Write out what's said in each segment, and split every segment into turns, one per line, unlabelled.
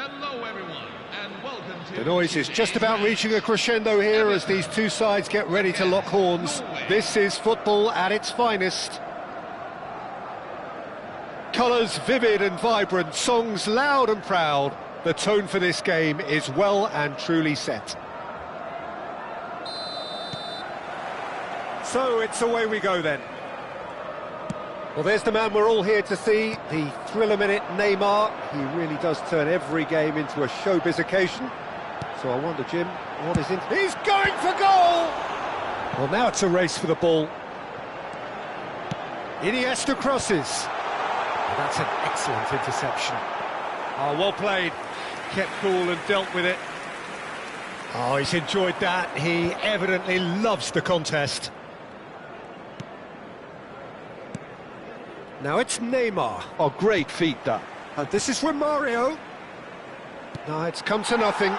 Hello everyone, and welcome to...
The noise is just about reaching a crescendo here as these two sides get ready to lock horns. This is football at its finest. Colours vivid and vibrant, songs loud and proud. The tone for this game is well and truly set. So it's away we go then. Well, there's the man we're all here to see, the thriller-minute Neymar. He really does turn every game into a showbiz occasion. So I wonder, Jim, what is it? He's going for goal! Well, now it's a race for the ball. Iniesta crosses. Well, that's an excellent interception. Oh, well played. Kept cool and dealt with it. Oh, he's enjoyed that. He evidently loves the contest. Now it's Neymar.
Oh, great feat, that.
And this is Romario. No, it's come to nothing.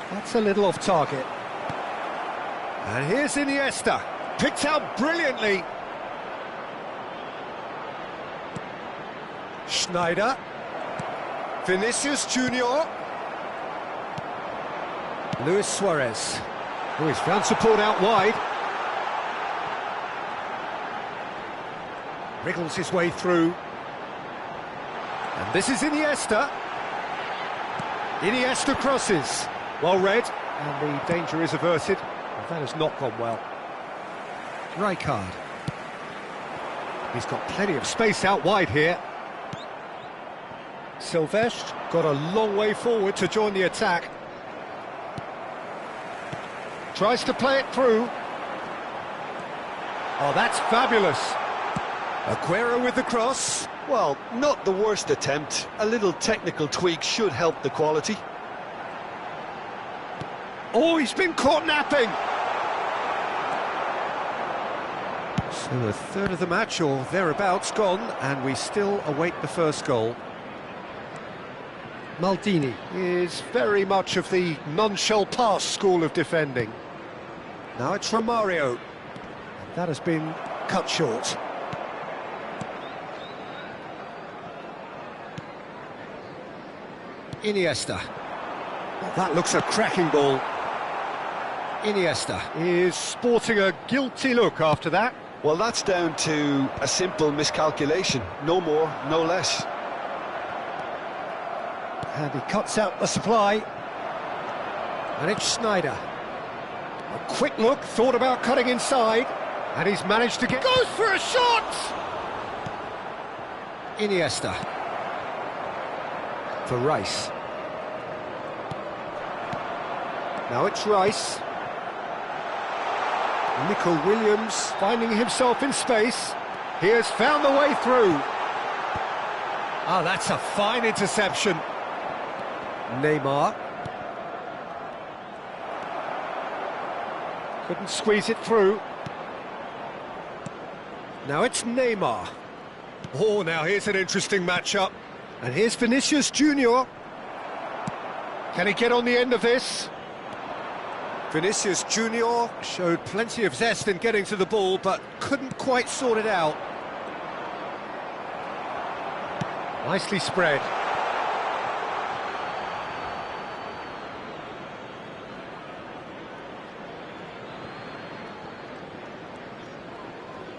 That's a little off target. And here's Iniesta. Picked out brilliantly. Schneider. Vinicius Junior. Luis Suarez. Oh, he's found support out wide. Wriggles his way through. And this is Iniesta. Iniesta crosses. Well read. And the danger is averted. Well, that has not gone well. Rijkaard. He's got plenty of space out wide here. Silvestre got a long way forward to join the attack. Tries to play it through. Oh, that's fabulous. Aguero with the cross.
Well, not the worst attempt. A little technical tweak should help the quality.
Oh, he's been caught napping. So a third of the match, or thereabouts, gone, and we still await the first goal. Maldini is very much of the none-shall-pass school of defending. Now it's Romario. That has been cut short. Iniesta. Well, that looks a cracking ball. Iniesta is sporting a guilty look after that.
Well, that's down to a simple miscalculation. No more, no less.
And he cuts out the supply. And it's Schneider. A quick look, thought about cutting inside. And he's managed to get... Goes for a shot! Iniesta. For Rice. Now it's Rice. Nico Williams finding himself in space. He has found the way through. Oh, that's a fine interception. Neymar. Couldn't squeeze it through. Now it's Neymar. Oh, now here's an interesting matchup. And here's Vinicius Junior. Can he get on the end of this? Vinicius Junior showed plenty of zest in getting to the ball, but couldn't quite sort it out. Nicely spread.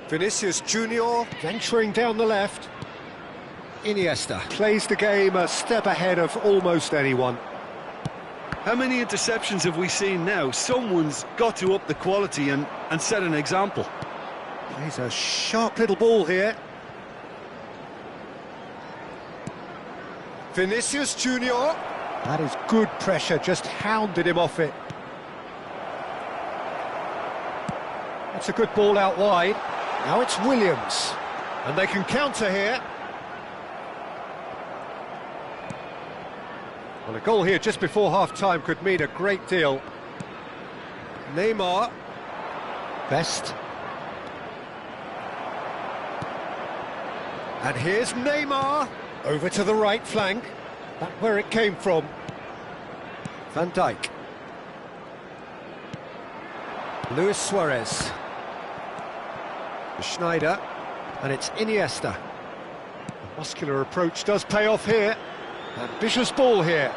Vinicius Junior venturing down the left. Iniesta plays the game a step ahead of almost anyone.
How many interceptions have we seen now? Someone's got to up the quality and set an example.
Plays a sharp little ball here. Vinicius Junior. That is good pressure, just hounded him off it. That's a good ball out wide. Now it's Williams. And they can counter here. Well, a goal here just before half-time could mean a great deal. Neymar. Best. And here's Neymar. Over to the right flank. That's where it came from. Van Dijk. Luis Suarez. Schneider. And it's Iniesta. Muscular approach does pay off here. Ambitious ball here.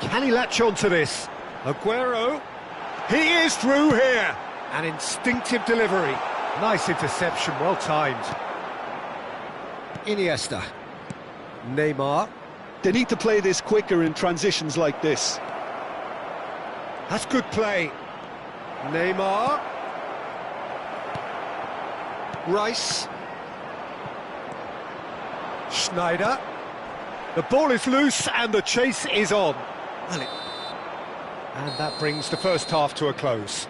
Can he latch on to this? Aguero. He is through here. An instinctive delivery. Nice interception, well timed. Iniesta. Neymar.
They need to play this quicker in transitions like this.
That's good play. Neymar. Rice. Schneider. The ball is loose and the chase is on. And that brings the first half to a close.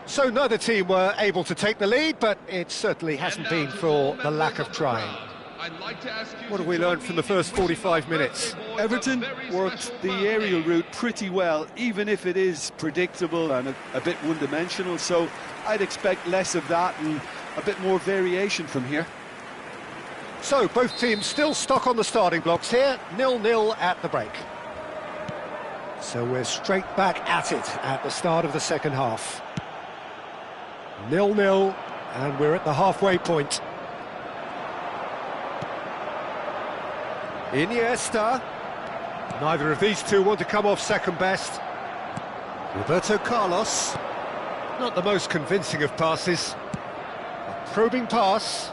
So neither team were able to take the lead, but it certainly hasn't been for the lack of trying. What have we learned from the first 45 minutes?
Everton worked the aerial route pretty well, even if it is predictable and a bit one-dimensional, so I'd expect less of that and a bit more variation from here.
So both teams still stuck on the starting blocks here, 0-0 at the break. So we're straight back at it at the start of the second half. 0-0, and we're at the halfway point. Iniesta. Neither of these two want to come off second best. Roberto Carlos. Not the most convincing of passes. A probing pass.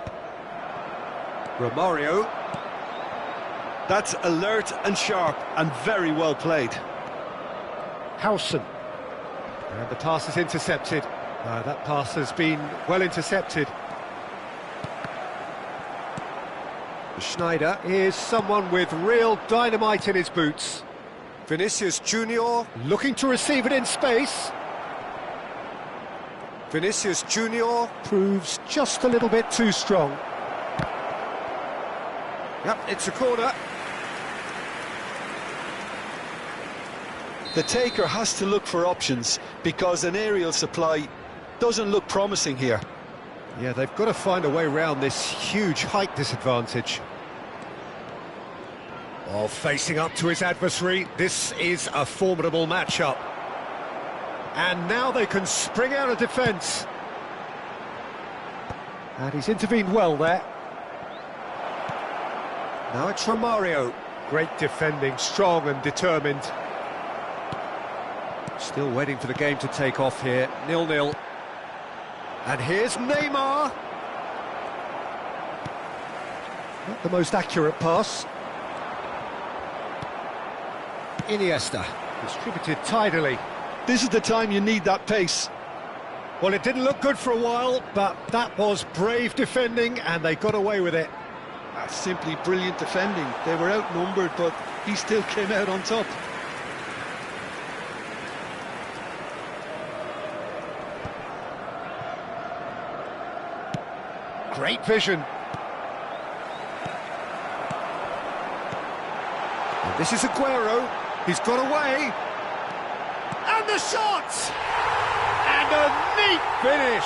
Romario.
That's alert and sharp and very well played.
Howson. And the pass is intercepted. That pass has been well intercepted. Schneider is someone with real dynamite in his boots. Vinicius Junior looking to receive it in space. Vinicius Junior proves just a little bit too strong. Yep, it's a corner.
The taker has to look for options because an aerial supply doesn't look promising here.
Yeah, they've got to find a way around this huge height disadvantage. Oh, facing up to his adversary, this is a formidable matchup. And now they can spring out of defence. And he's intervened well there. Now it's Romario. Great defending, strong and determined. Still waiting for the game to take off here, 0-0. And here's Neymar. Not the most accurate pass. Iniesta, distributed tidily.
This is the time you need that pace.
Well, it didn't look good for a while, but that was brave defending, and they got away with it.
That's simply brilliant defending. They were outnumbered, but he still came out on top.
Great vision. And this is Aguero. He's got away. And the shot! And a neat finish.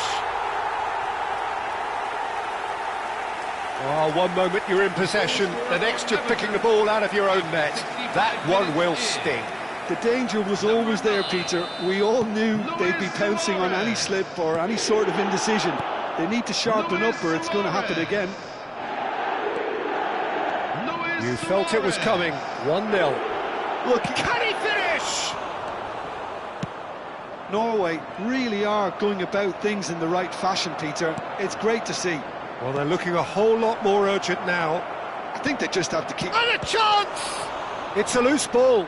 Oh, one moment you're in possession, the next you're picking the ball out of your own net. That one will sting.
The danger was always there, Peter. We all knew they'd be pouncing on any slip or any sort of indecision. They need to sharpen up or it's going to happen again.
You felt it was coming. 1-0.
Look,
can he finish?
Norway really are going about things in the right fashion, Peter. It's great to see.
Well, they're looking a whole lot more urgent now.
I think they just have to keep...
And a chance! It's a loose ball.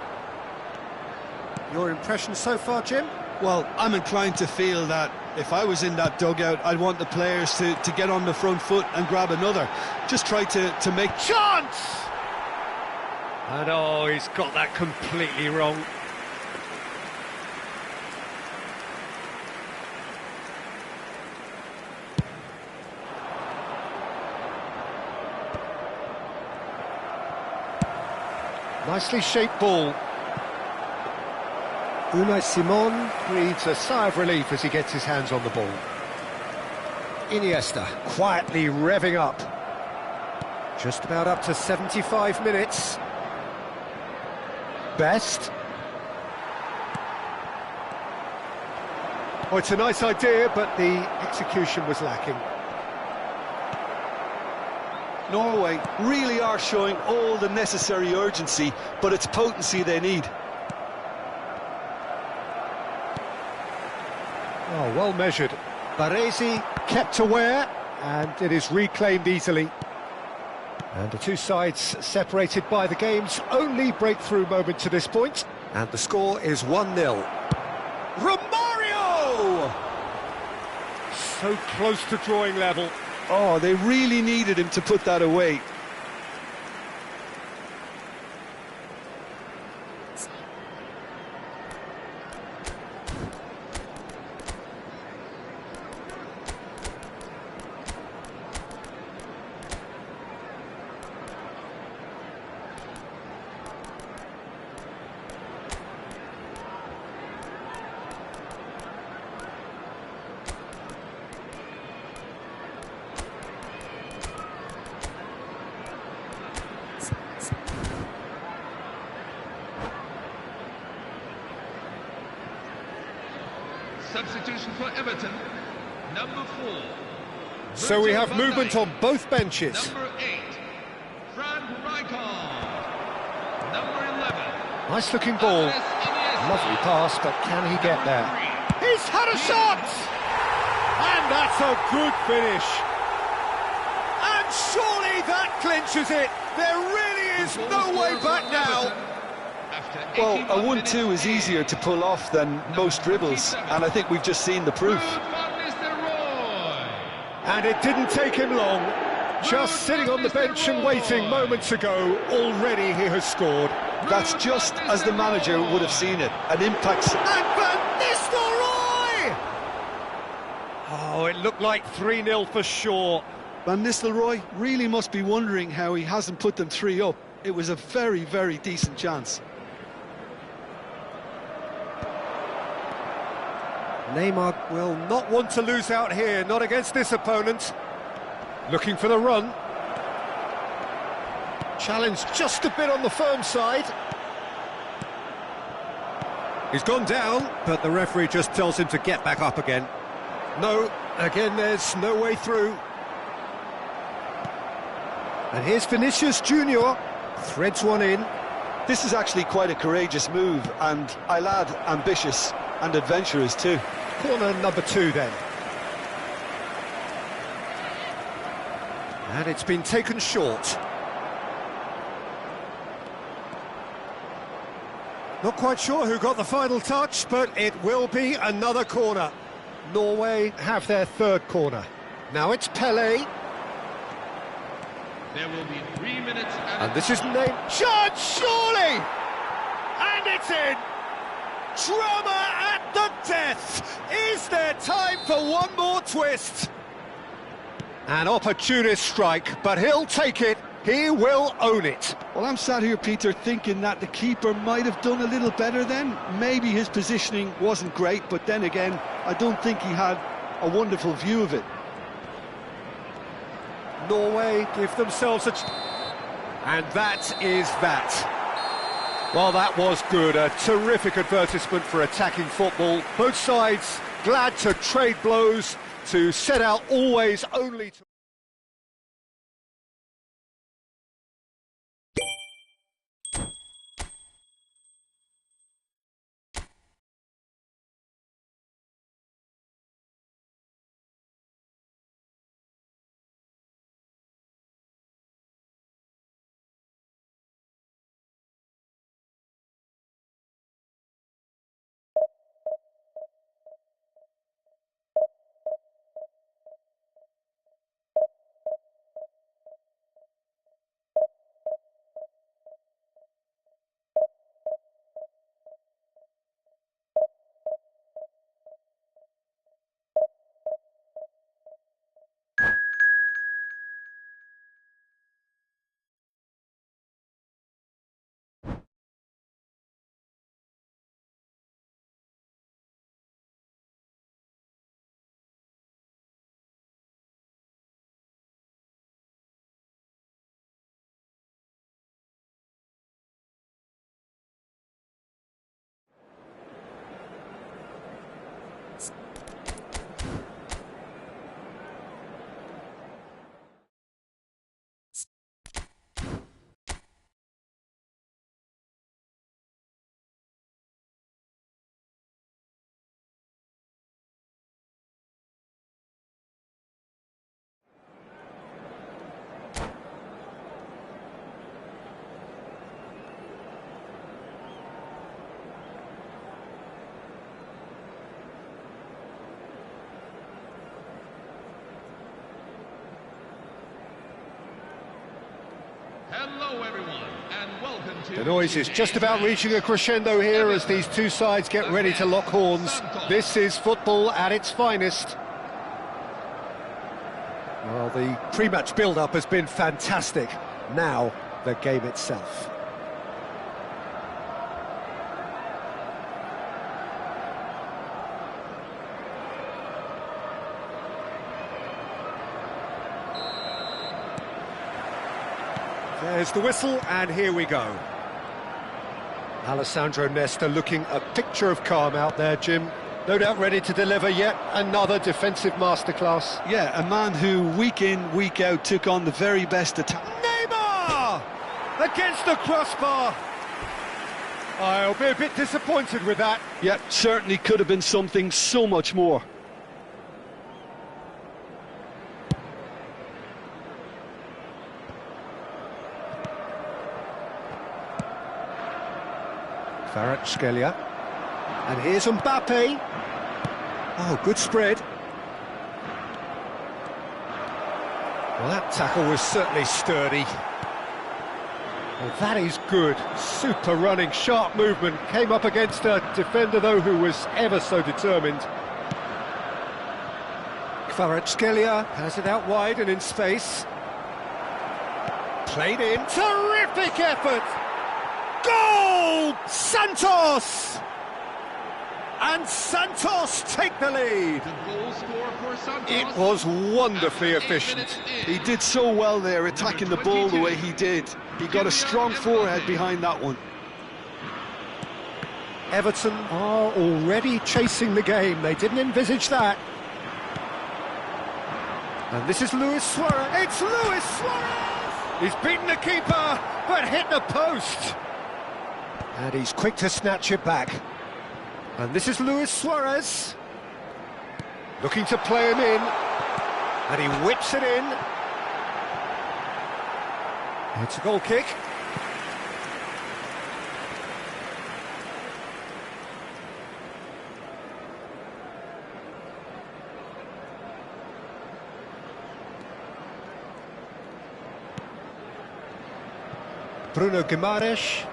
Your impression so far, Jim?
Well, I'm inclined to feel that if I was in that dugout, I'd want the players to get on the front foot and grab another. Just try to make...
Chance! And oh, he's got that completely wrong. Nicely shaped ball. Unai Simon breathes a sigh of relief as he gets his hands on the ball. Iniesta quietly revving up. Just about up to 75 minutes. Best. Oh, it's a nice idea, but the execution was lacking.
Norway really are showing all the necessary urgency, but it's potency they need.
Oh, well measured. Baresi kept aware, and it is reclaimed easily. And the two sides separated by the game's only breakthrough moment to this point. And the score is 1-0. Romario! So close to drawing level.
Oh, they really needed him to put that away.
Substitution for Everton, number 4.
So we have movement on both benches.
Number 8, Fran Rijkaard. Number 11.
Nice looking ball. Lovely pass, but can he get there? He's had a shot! And that's a good finish. And surely that clinches it. There really is no way back now.
Well, a 1-2 is easier to pull off than most dribbles, and I think we've just seen the proof.
And it didn't take him long. Just sitting on the bench and waiting moments ago, already he has scored.
That's just as the manager would have seen it. An impact.
And Van Nistelrooy! Oh, it looked like 3-0 for sure.
Van Nistelrooy really must be wondering how he hasn't put them 3 up. It was a very, very decent chance.
Neymar will not want to lose out here, not against this opponent. Looking for the run. Challenge just a bit on the firm side. He's gone down, but the referee just tells him to get back up again. No, again there's no way through. And here's Vinicius Junior, threads one in.
This is actually quite a courageous move, and I'll add ambitious and adventurous too.
Corner number 2 then. And it's been taken short. Not quite sure who got the final touch, but it will be another corner. Norway have their 3rd corner. Now it's Pelé.
There will be 3 minutes
And this is named Judge, surely! And it's in! Drama at the death! Is there time for one more twist? An opportunist strike, but he'll take it. He will own it.
Well, I'm sat here, Peter, thinking that the keeper might have done a little better then. Maybe his positioning wasn't great, but then again, I don't think he had a wonderful view of it.
Norway give themselves a... And that is that. Well, that was good. A terrific advertisement for attacking football. Both sides glad to trade blows, to set out always only to...
Hello everyone, and welcome to...
The noise is just about reaching a crescendo here as these two sides get ready to lock horns. This is football at its finest. Well, the pre-match build-up has been fantastic. Now, the game itself. There's the whistle, and here we go. Alessandro Nesta looking a picture of calm out there, Jim. No doubt ready to deliver yet another defensive masterclass.
Yeah, a man who week in, week out took on the very best attack.
Neymar! Against the crossbar! I'll be a bit disappointed with that.
Yeah, certainly could have been something so much more.
Kvaratskhelia. And here's Mbappe. Oh, good spread. Well, that tackle was certainly sturdy. Well, that is good. Super running, sharp movement. Came up against a defender, though, who was ever so determined. Kvaratskhelia has it out wide and in space. Played in. Terrific effort! Goal! Santos! And Santos take the lead.
The goal scorer for Santos.
It was wonderfully efficient.
He did so well there, attacking the ball the way he did. He got a strong forehead behind that one.
Everton are already chasing the game. They didn't envisage that. And this is Luis Suarez. It's Luis Suarez! He's beaten the keeper, but hit the post. And he's quick to snatch it back. And this is Luis Suarez. Looking to play him in. And he whips it in. It's a goal kick. Bruno Guimaraes.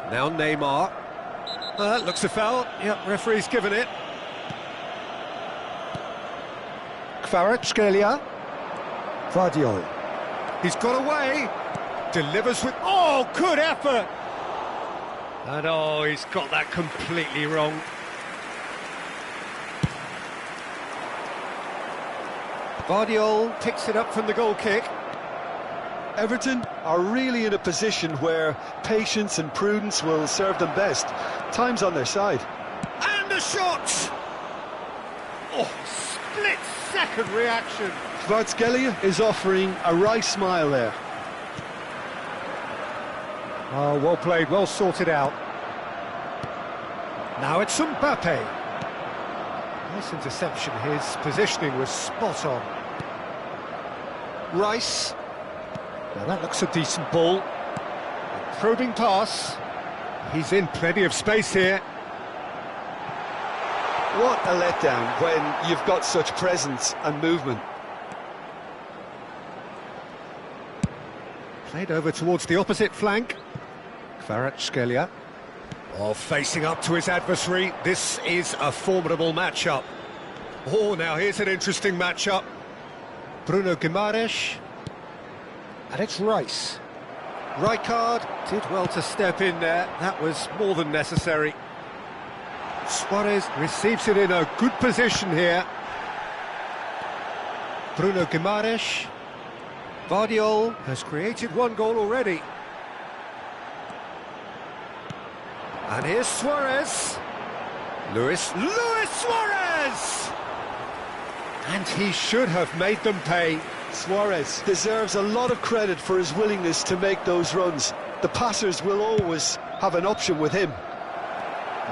Now Neymar. Looks a foul. Yep, referee's given it. Kvaratskhelia. Vardiol. He's got away. Delivers with... Oh, good effort! And oh, he's got that completely wrong. Vardiol picks it up from the goal kick.
Everton are really in a position where patience and prudence will serve them best. Time's on their side.
And the shot! Oh, split-second reaction.
Kvaratskhelia is offering a wry smile there.
Oh, well played, well sorted out. Now it's Mbappe. Nice interception, his positioning was spot on. Rice. Now that looks a decent ball. A probing pass. He's in plenty of space here.
What a letdown when you've got such presence and movement.
Played over towards the opposite flank. Kvaratskhelia. Oh, facing up to his adversary. This is a formidable matchup. Oh, now here's an interesting matchup. Bruno Guimaraes. And it's Rice. Rijkaard did well to step in there. That was more than necessary. Suarez receives it in a good position here. Bruno Guimaraes. Vardiol has created one goal already. And here's Suarez. Luis Suarez! And he should have made them pay.
Suarez deserves a lot of credit for his willingness to make those runs. The passers will always have an option with him.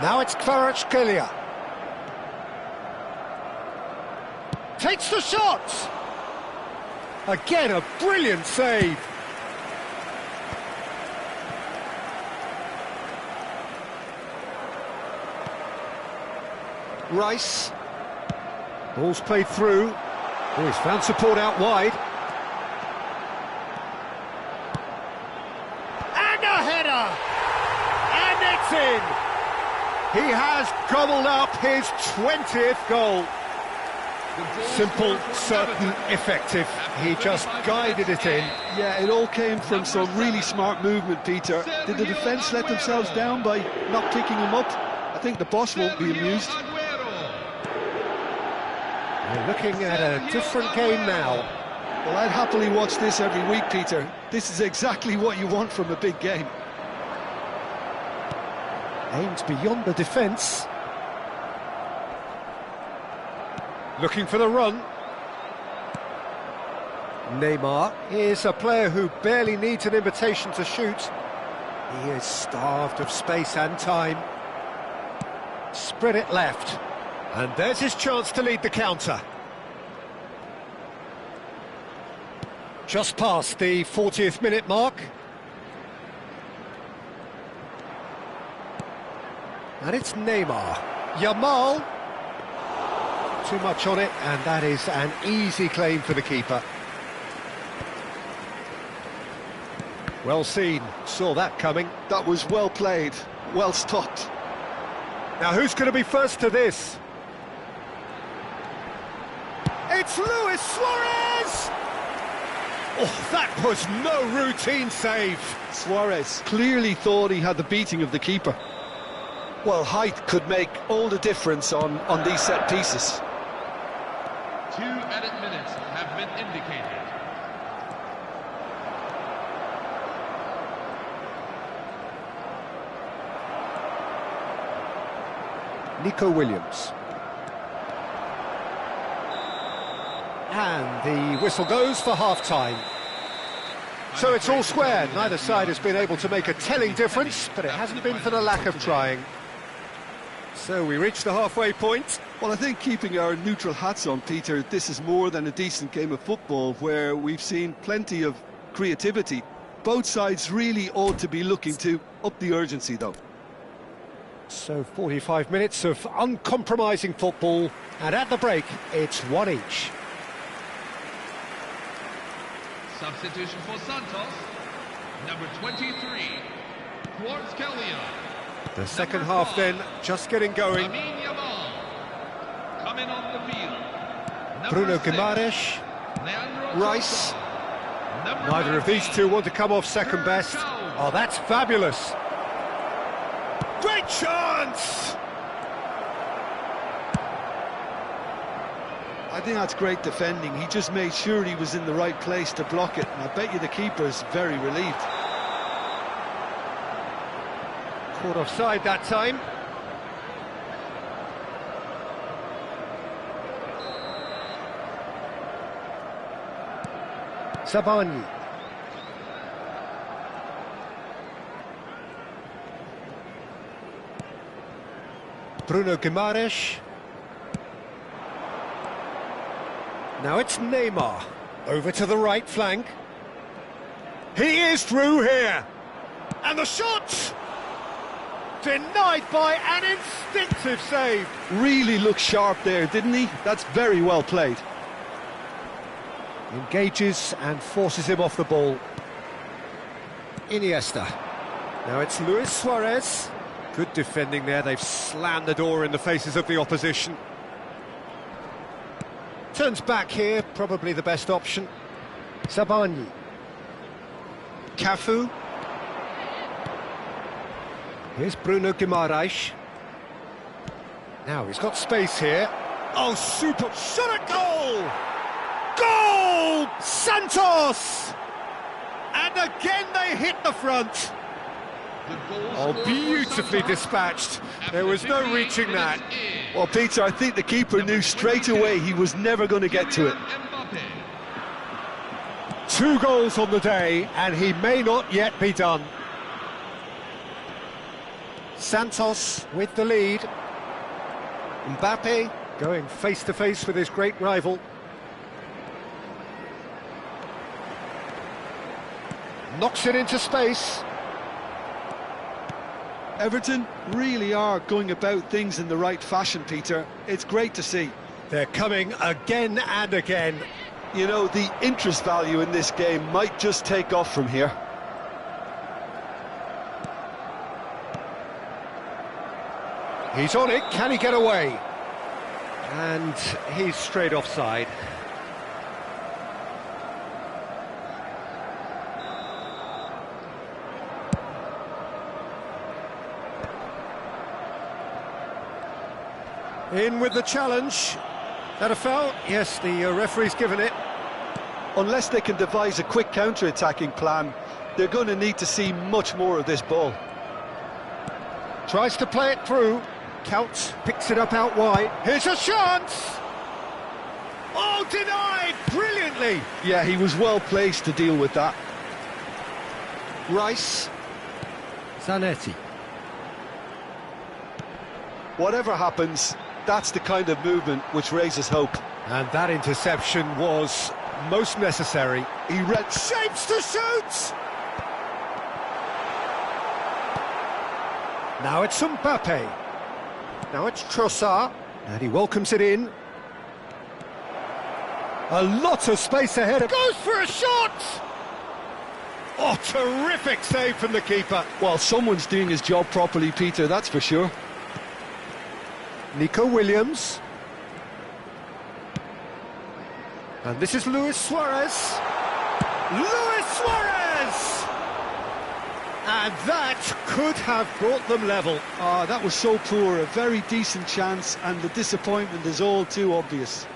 Now it's Kvaratskhelia. Takes the shot! Again, a brilliant save. Rice. Ball's played through. Oh, he's found support out wide. He has gobbled up his 20th goal. Simple, certain, effective. He just guided it in.
Yeah, it all came from some really smart movement, Peter. Did the defence let themselves down by not picking him up? I think the boss won't be amused.
We're looking at a different game now.
Well, I'd happily watch this every week, Peter. This is exactly what you want from a big game.
Aims beyond the defence. Looking for the run. Neymar is a player who barely needs an invitation to shoot. He is starved of space and time. Spread it left. And there's his chance to lead the counter. Just past the 40th minute mark. And it's Neymar. Yamal. Too much on it, and that is an easy claim for the keeper. Well seen, saw that coming.
That was well played, well stopped.
Now who's going to be first to this? It's Luis Suarez! Oh, that was no routine save.
Suarez clearly thought he had the beating of the keeper.
Well, height could make all the difference on these set pieces.
2 added minutes have been indicated.
Nico Williams. And the whistle goes for half-time. So it's all square. Neither side has been able to make a telling difference, but it hasn't been for the lack of trying. So we reach the halfway point.
Well, I think keeping our neutral hats on, Peter, this is more than a decent game of football where we've seen plenty of creativity. Both sides really ought to be looking to up the urgency, though.
So 45 minutes of uncompromising football, and at the break, it's one each.
Substitution for Santos, number 23, Kvaratskhelia.
The second half then, just getting going.
Lamine Yamal, coming on the field. Number
Bruno
6,
Guimaraes,
Leandro
Rice.
Trossard. Number
Neither of these
19,
two want to come off second best. Oh, that's fabulous. Great chance!
I think that's great defending. He just made sure he was in the right place to block it, and I bet you the keeper's very relieved.
Caught offside that time. Sabani. Bruno Guimaraes. Now it's Neymar. Over to the right flank. He is through here. And the shot! Denied by an instinctive save.
Really looked sharp there, didn't he? That's very well played.
Engages and forces him off the ball. Iniesta. Now it's Luis Suarez. Good defending there. They've slammed the door in the faces of the opposition. Turns back here, probably the best option. Sabani. Cafu. Here's Bruno Guimaraes. Now he's got space here. Oh, super shot at goal! Goal! Santos! And again they hit the front. Oh, beautifully dispatched. There was no reaching that.
Well, Peter, I think the keeper knew straight away he was never going to get to it.
2 goals on the day, and he may not yet be done. Santos with the lead. Mbappe going face-to-face with his great rival. Knocks it into space.
Everton really are going about things in the right fashion, Peter. It's great to see.
They're coming again and again.
You know, the interest value in this game might just take off from here.
He's on it, can he get away? And he's straight offside. In with the challenge. That a foul? Yes, the referee's given it.
Unless they can devise a quick counter-attacking plan, they're going to need to see much more of this ball.
Tries to play it through. Counts, picks it up out wide. Here's a chance! Oh, denied! Brilliantly!
Yeah, he was well placed to deal with that.
Rice. Zanetti.
Whatever happens, that's the kind of movement which raises hope.
And that interception was most necessary.
He read...
Shapes to shoot! Now it's Mbappe. Now it's Trossard. And he welcomes it in. A lot of space ahead. Goes for a shot! Oh, terrific save from the keeper.
Well, someone's doing his job properly, Peter, that's for sure.
Nico Williams. And this is Luis Suarez. Luis Suarez! And that could have brought them level.
Ah, that was so poor, a very decent chance, and the disappointment is all too obvious.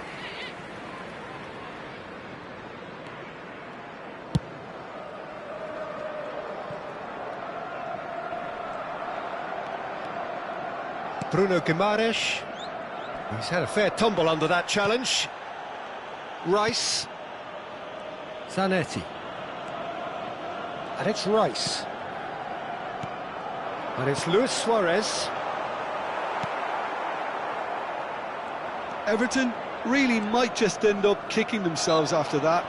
Bruno Guimaraes. He's had a fair tumble under that challenge. Rice. Zanetti. And it's Rice. And it's Luis Suarez.
Everton really might just end up kicking themselves after that.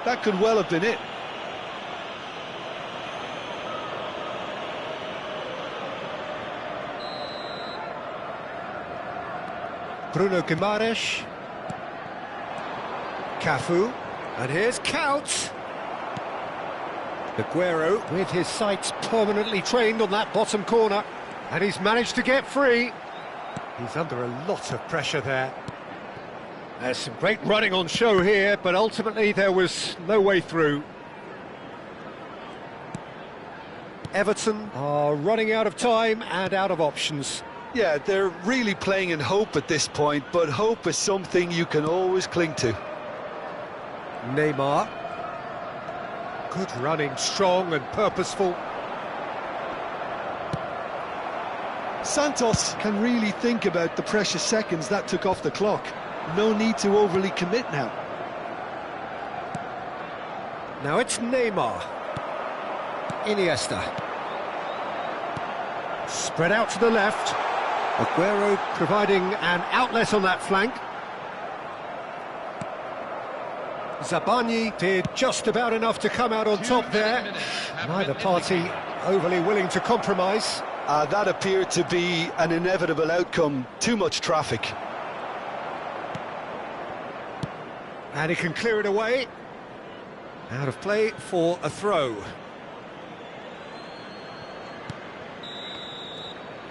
That could well have been it.
Bruno Guimaraes. Cafu. And here's Couch. Aguero with his sights permanently trained on that bottom corner. And he's managed to get free. He's under a lot of pressure there. There's some great running on show here, but ultimately there was no way through. Everton are running out of time and out of options.
Yeah, they're really playing in hope at this point, but hope is something you can always cling to.
Neymar. Good running, strong and purposeful.
Santos can really think about the precious seconds that took off the clock. No need to overly commit now.
Now it's Neymar. Iniesta. Spread out to the left. Aguero providing an outlet on that flank. Zabani did just about enough to come out on top there. Neither party overly willing to compromise.
That appeared to be an inevitable outcome. Too much traffic.
And he can clear it away. Out of play for a throw.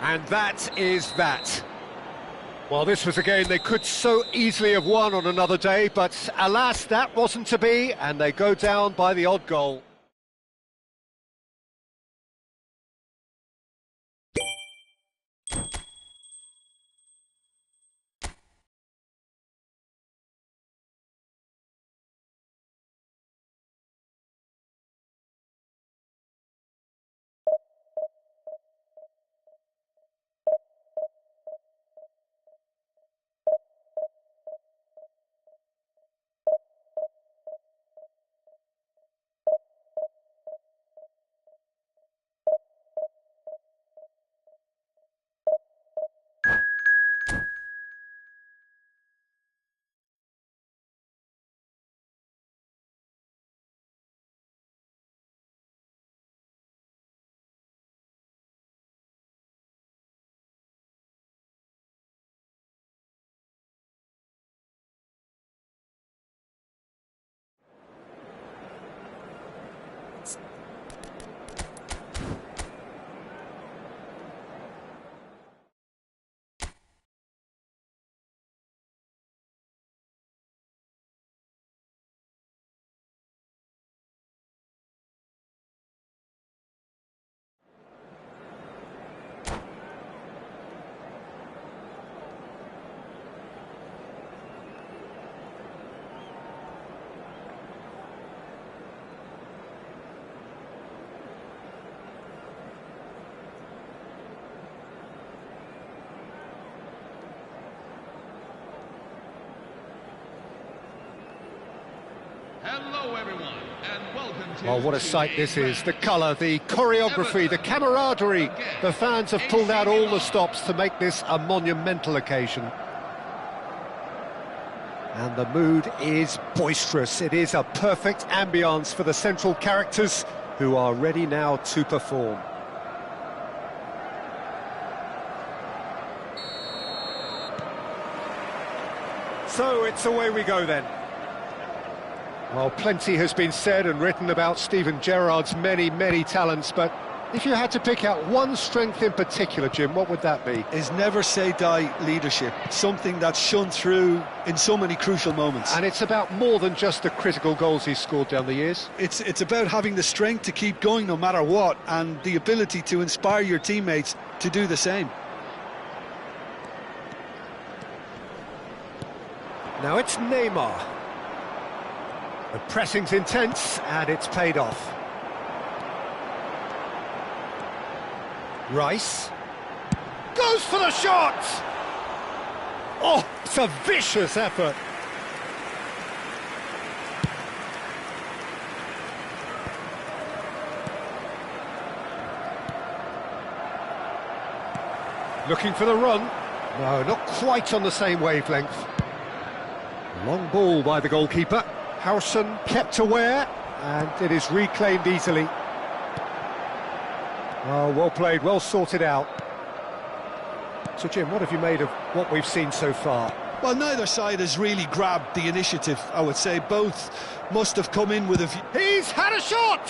And that is that. Well, this was a game they could so easily have won on another day, but alas, that wasn't to be, and they go down by the odd goal.
Hello, everyone, and welcome to...
Oh, what a sight this is. The colour, the choreography, the camaraderie. The fans have pulled out all the stops to make this a monumental occasion. And the mood is boisterous. It is a perfect ambience for the central characters who are ready now to perform. So it's away we go then. Well, plenty has been said and written about Steven Gerrard's many, many talents, but if you had to pick out one strength in particular, Jim, what would that be?
His never-say-die leadership, something that's shone through in so many crucial moments.
And it's about more than just the critical goals he's scored down the years.
It's about having the strength to keep going no matter what, and the ability to inspire your teammates to do the same.
Now it's Neymar. The pressing's intense, and it's paid off. Rice goes for the shot! Oh, it's a vicious effort. Looking for the run. No, not quite on the same wavelength. Long ball by the goalkeeper. Howson kept aware, and it is reclaimed easily. Oh, well played, well sorted out. So, Jim, what have you made of what we've seen so far?
Well, neither side has really grabbed the initiative, I would say. Both must have come in with a view.
He's had a shot!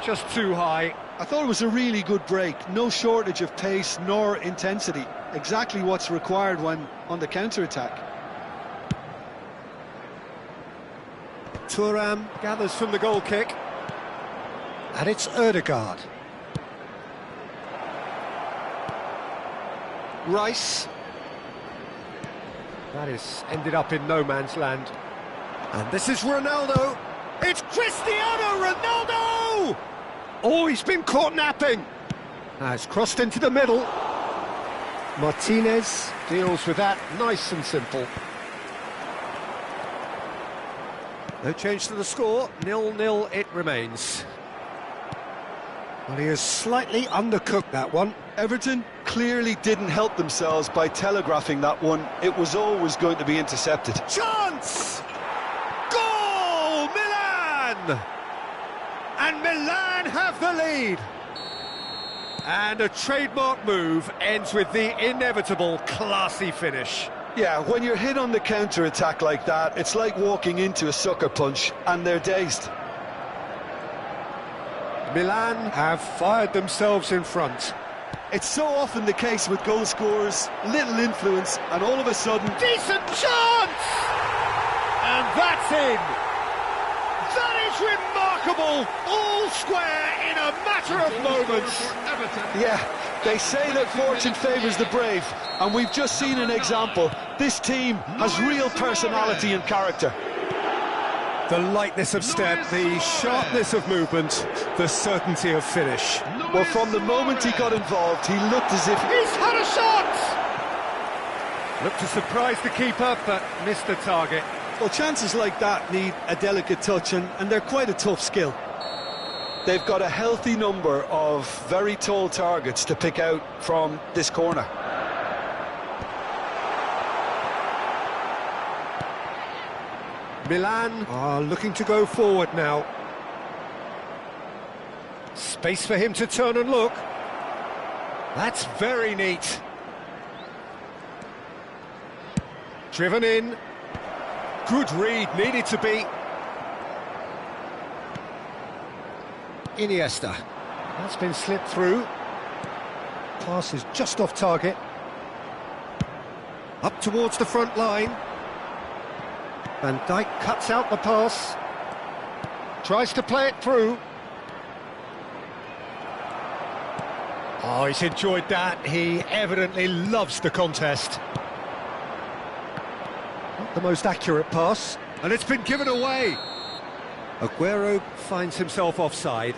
Just too high.
I thought it was a really good break. No shortage of pace nor intensity. Exactly what's required when on the counter-attack.
Thuram gathers from the goal kick. And it's Ødegaard. Rice. That is ended up in no man's land. And this is Ronaldo. It's Cristiano Ronaldo! Oh, he's been caught napping. Has crossed into the middle. Martinez deals with that nice and simple. No change to the score, 0-0 it remains. Well, he has slightly undercooked that one.
Everton clearly didn't help themselves by telegraphing that one. It was always going to be intercepted.
Chance! Goal! Milan! And Milan have the lead. And a trademark move ends with the inevitable classy finish.
Yeah, when you're hit on the counter-attack like that, it's like walking into a sucker punch, and they're dazed.
Milan have fired themselves in front.
It's so often the case with goal scorers, little influence, and all of a sudden...
Decent chance! And that's in! That is remarkable! All square in a matter of moments!
Yeah, they say that fortune favours the brave, and we've just seen an example. This team has real personality and character.
The lightness of step, the sharpness of movement, the certainty of finish.
Well, from the moment he got involved, he looked as if...
He's had a shot! Looked to surprise the keeper, but missed the target.
Well, chances like that need a delicate touch, and they're quite a tough skill. They've got a healthy number of very tall targets to pick out from this corner.
Milan are looking to go forward now. Space for him to turn and look. That's very neat. Driven in. Good read, needed to be. Iniesta. That's been slipped through. Pass is just off target. Up towards the front line. Van Dijk cuts out the pass. Tries to play it through. Oh, he's enjoyed that. He evidently loves the contest. Not the most accurate pass. And it's been given away. Aguero finds himself offside.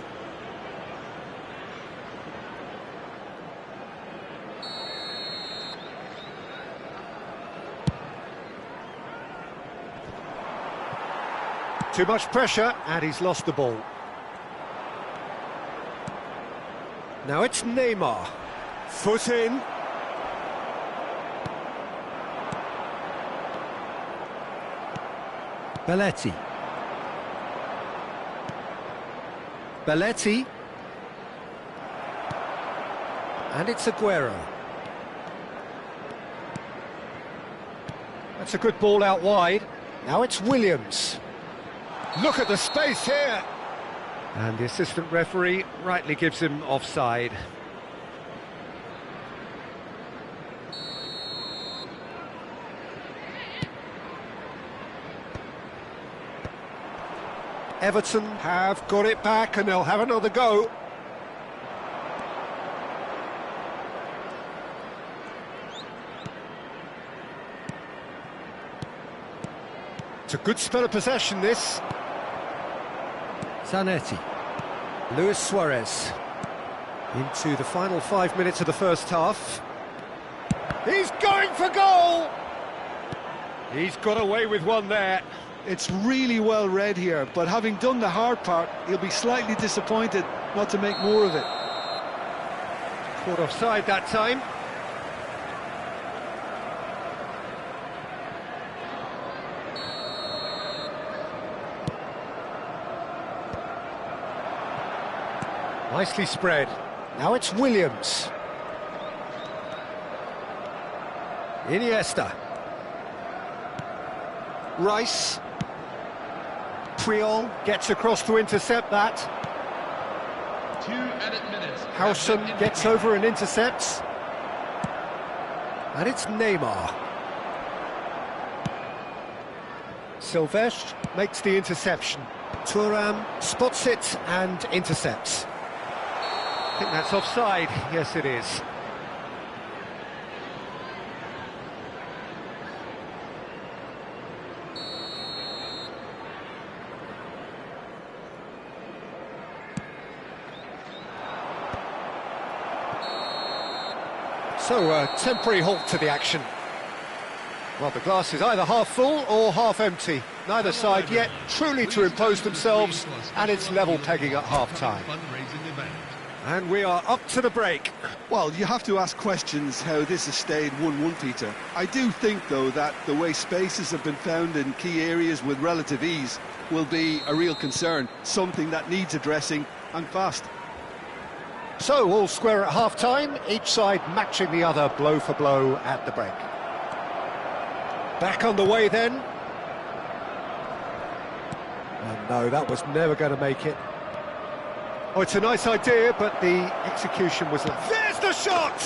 Too much pressure, and he's lost the ball. Now it's Neymar. Foot in.
Belletti. Belletti.
And it's Aguero. That's a good ball out wide. Now it's Williams. Look at the space here. And the assistant referee rightly gives him offside. Everton have got it back and they'll have another go. It's a good spell of possession, this.
Zanetti.
Luis Suarez. Into the final 5 minutes of the first half. He's going for goal! He's got away with one there.
It's really well read here, but having done the hard part, he'll be slightly disappointed not to make more of it.
Caught offside that time. Nicely spread. Now it's Williams. Iniesta. Rice. Puyol gets across to intercept that.
2 added minutes.
Howson gets over and intercepts. And it's Neymar. Silvestre makes the interception. Thuram spots it and intercepts. I think that's offside. Yes, it is. So, a temporary halt to the action. Well, the glass is either half full or half empty. Neither side yet truly to impose themselves, and it's level pegging at half-time. And we are up to the break.
Well, you have to ask questions how this has stayed 1-1, Peter. I do think, though, that the way spaces have been found in key areas with relative ease will be a real concern, something that needs addressing, and fast.
So, all square at half-time, each side matching the other blow for blow at the break. Back on the way then. Oh no, that was never going to make it. Oh, it's a nice idea, but the execution was left. There's the shot!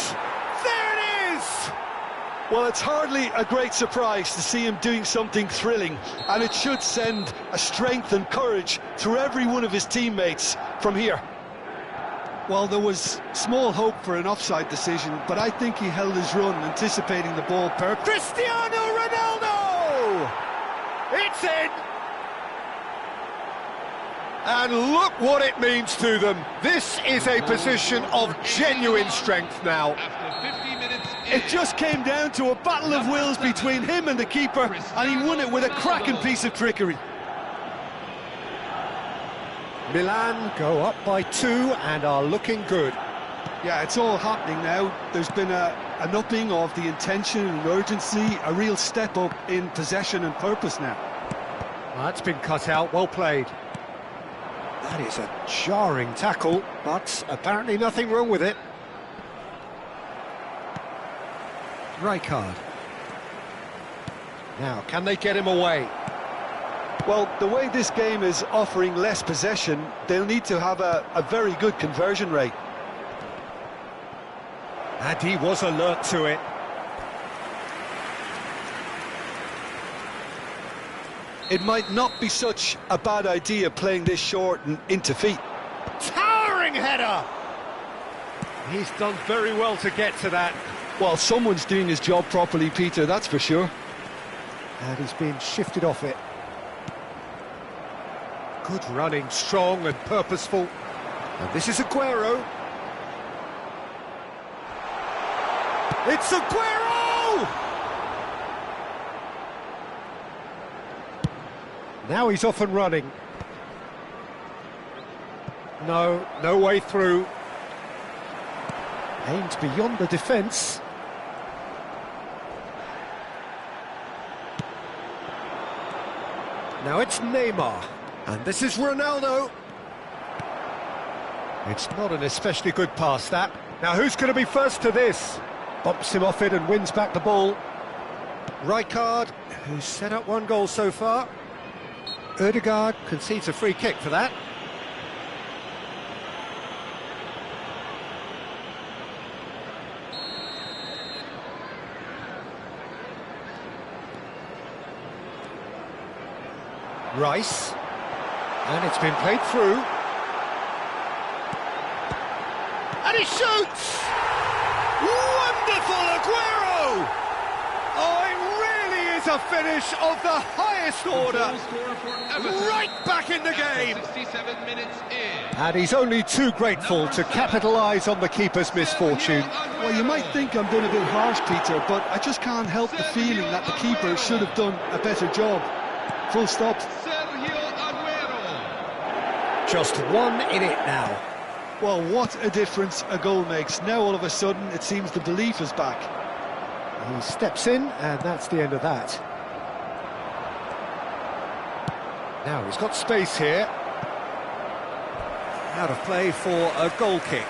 There it is!
Well, it's hardly a great surprise to see him doing something thrilling, and it should send a strength and courage through every one of his teammates from here. Well, there was small hope for an offside decision, but I think he held his run, anticipating the ball perfectly.
Cristiano Ronaldo! It's in! And look what it means to them. This is a position of genuine strength now.
After 50 minutes,
It just came down to a battle of wills between him and the keeper, and he won it with a cracking piece of trickery.
Milan go up by 2 and are looking good.
Yeah, it's all happening now. There's been an upping of the intention and urgency, a real step up in possession and purpose now.
Well, that's been cut out, well played. That is a jarring tackle, but apparently nothing wrong with it.
Rijkaard.
Now, can they get him away?
Well, the way this game is offering less possession, they'll need to have a very good conversion rate.
And he was alert to it.
It might not be such a bad idea playing this short and into feet.
Towering header! He's done very well to get to that.
Well, someone's doing his job properly, Peter, that's for sure.
And he's been shifted off it. Good running, strong and purposeful. And this is Aguero. It's Aguero! Now he's off and running. No, no way through. Aimed beyond the defence. Now it's Neymar, and this is Ronaldo. It's not an especially good pass, that. Now who's going to be first to this? Bumps him off it and wins back the ball. Rijkaard, who's set up one goal so far. Ødegaard concedes a free kick for that. Rice, and it's been played through, and he shoots! Wonderful Aguero! Oh, it really is a finish of the highest order, right back in the game!
67 minutes in.
And he's only too grateful to capitalise on the keeper's misfortune.
Well, you might think I'm being a bit harsh, Peter, but I just can't help the feeling that the keeper should have done a better job. Full stop.
Just one in it now.
Well, what a difference a goal makes. Now all of a sudden it seems the belief is back.
He steps in, and that's the end of that. Now he's got space here. Out of play for a goal kick.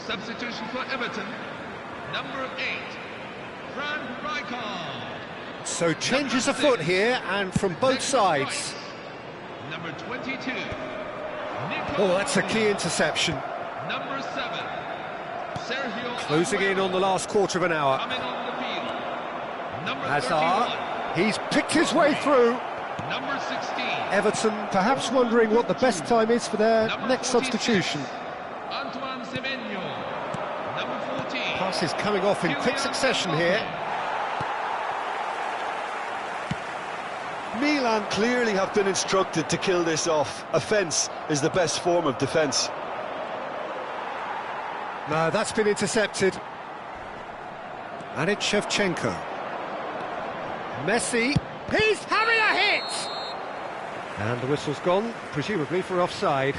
Substitution for Everton, number 8, Rijkaard.
So changes afoot here, and from both sides.
Number 22,
Oh, that's a key interception.
Number 7, Sergio
Closing in on the last quarter of an hour.
coming on the field. Number
Hazard,
31,
he's picked his way through.
number 16,
Everton perhaps wondering what the best time is for their next substitution.
Antoine Semenyo. Number 14,
Passes coming off in quick succession here.
Milan clearly have been instructed to kill this off. Offence is the best form of defence.
No, that's been intercepted. And it's Shevchenko. Messi, he's having a hit! And the whistle's gone, presumably for offside.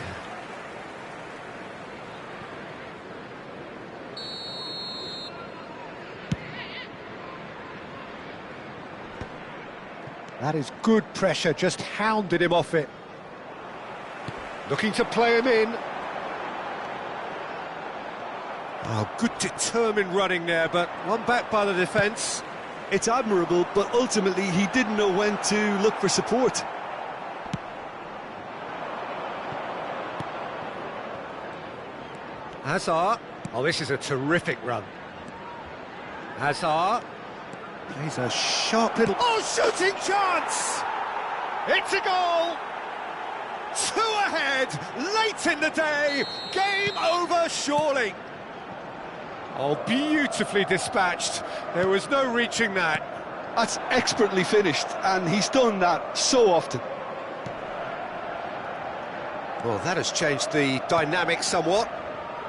That is good pressure, just hounded him off it. Looking to play him in. Oh, good determined running there, but one back by the defence.
It's admirable, but ultimately he didn't know when to look for support.
Hazard. Oh, this is a terrific run. Hazard. Plays a sharp little... Oh, shooting chance! It's a goal! 2 ahead, late in the day. Game over, surely. Oh, beautifully dispatched. There was no reaching that.
That's expertly finished, and he's done that so often.
Well, that has changed the dynamic somewhat.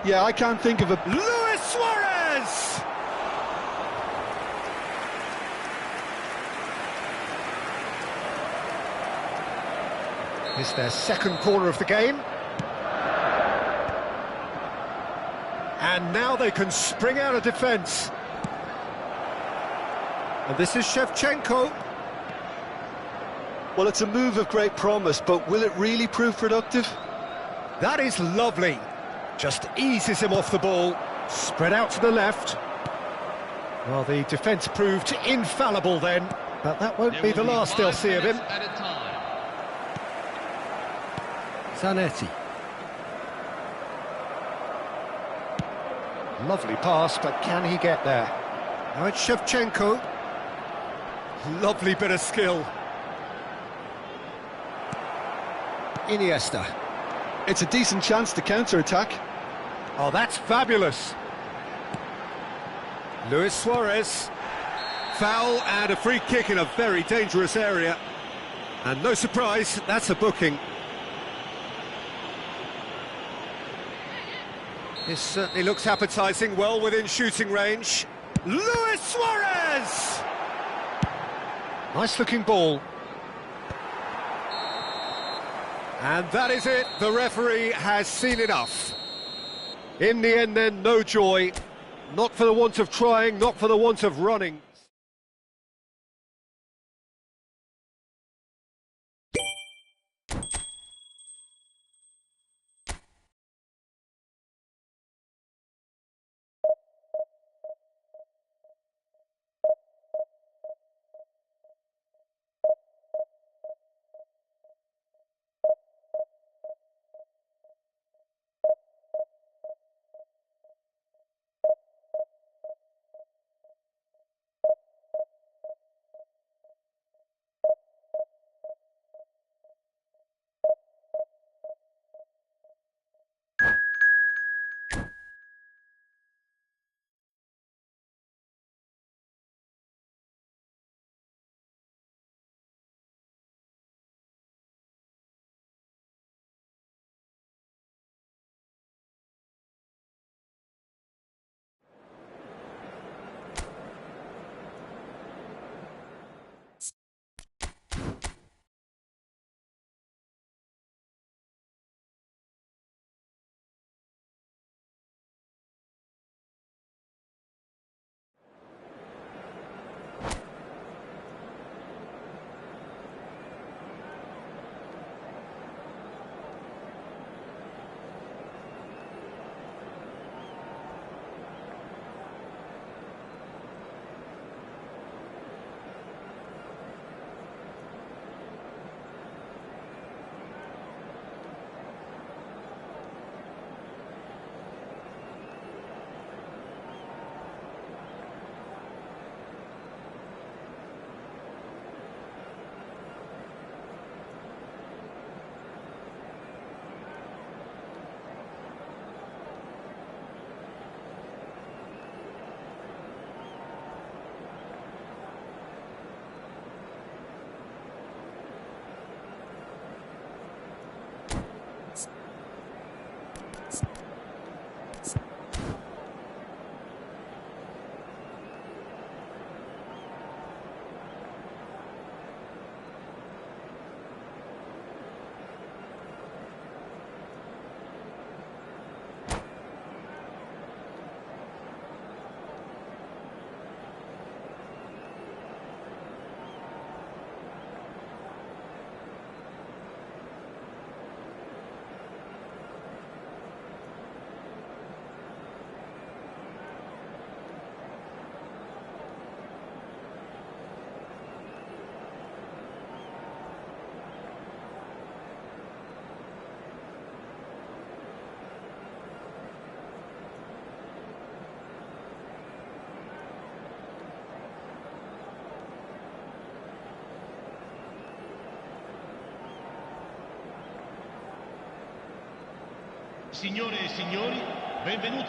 Yeah, I can't think of a...
Luis Suarez! It's their second corner of the game. And now they can spring out of defence. And this is Shevchenko.
Well, it's a move of great promise, but will it really prove productive?
That is lovely. Just eases him off the ball. Spread out to the left. Well, the defence proved infallible then, but that won't be the last they'll see of him.
Zanetti.
Lovely pass, but can he get there? Now it's Shevchenko. Lovely bit of skill. Iniesta.
It's a decent chance to counter-attack.
Oh, that's fabulous. Luis Suarez. Foul and a free kick in a very dangerous area. And no surprise, that's a booking. This certainly looks appetising, well within shooting range. Luis Suarez! Nice looking ball. And that is it, the referee has seen enough. In the end then, no joy. Not for the want of trying, not for the want of running.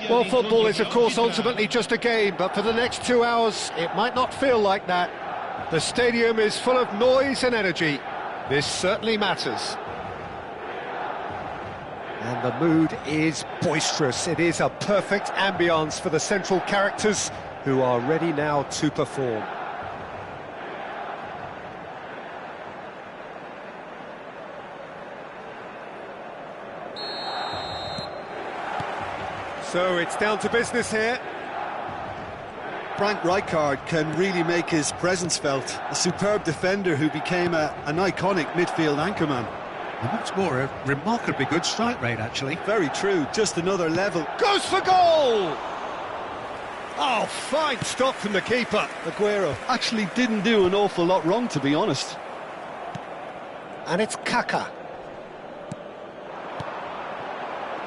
Well, football is of course ultimately just a game, but for the next 2 hours it might not feel like that. The stadium is full of noise and energy. This certainly matters. And the mood is boisterous. It is a perfect ambience for the central characters who are ready now to perform. So it's down to business here.
Frank Rijkaard can really make his presence felt. A superb defender who became an iconic midfield anchorman.
And what's more, a remarkably good strike rate, actually.
Very true, just another level.
Goes for goal! Oh, fine stop from the keeper.
Aguero actually didn't do an awful lot wrong, to be honest.
And it's Kaká.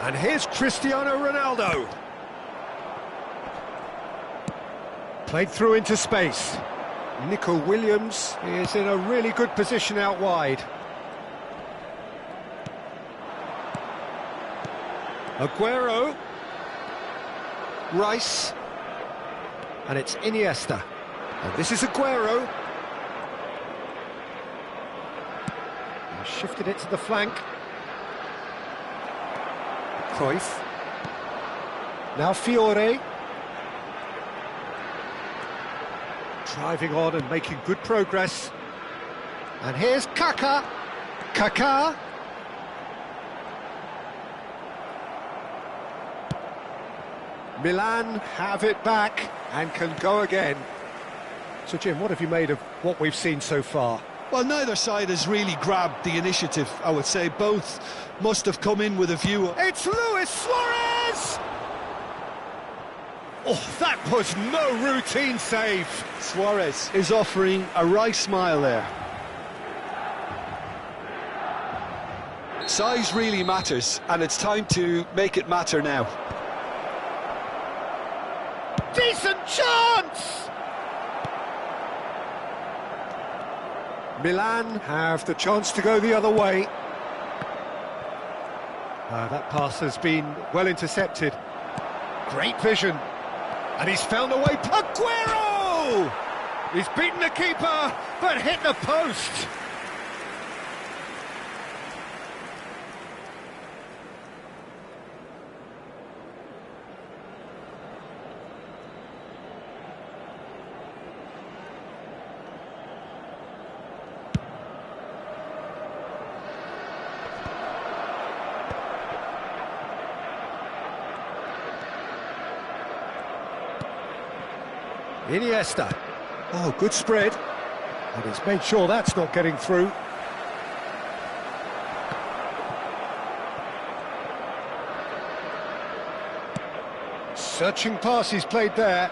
And here's Cristiano Ronaldo. Played through into space. Nico Williams is in a really good position out wide. Aguero. Rice. And it's Iniesta. And this is Aguero. He shifted it to the flank. Cruyff. Now Fiore. Driving on and making good progress. And here's Kaká. Kaká. Milan have it back and can go again. So Jim, what have you made of what we've seen so far?
Well, neither side has really grabbed the initiative, I would say. Both must have come in with a view.
It's Luis Suarez! Oh, that was no routine save.
Suarez is offering a wry smile there.
Size really matters, and it's time to make it matter now.
Decent chance! Milan have the chance to go the other way. That pass has been well intercepted. Great vision. And he's found a way. Aguero! He's beaten the keeper, but hit the post. Iniesta. Oh, good spread. And he's made sure that's not getting through. Searching pass he's played there.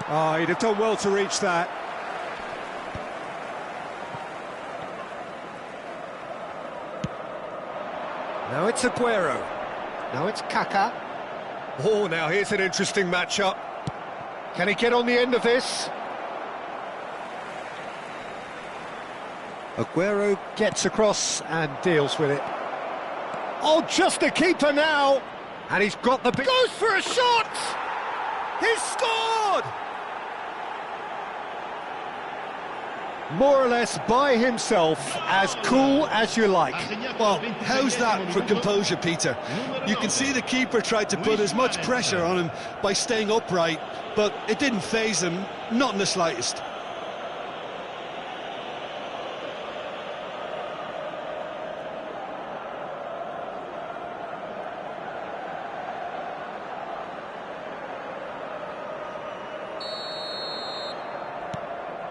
Oh, he'd have done well to reach that. Now it's Aguero. Now it's Kaká. Oh, now here's an interesting matchup. Can he get on the end of this? Aguero gets across and deals with it. Oh, just the keeper now! And he's got the... Goes for a shot! He's scored! More or less by himself, as cool as you like.
Well, how's that for composure, Peter? You can see the keeper tried to put as much pressure on him by staying upright, but it didn't faze him, not in the slightest.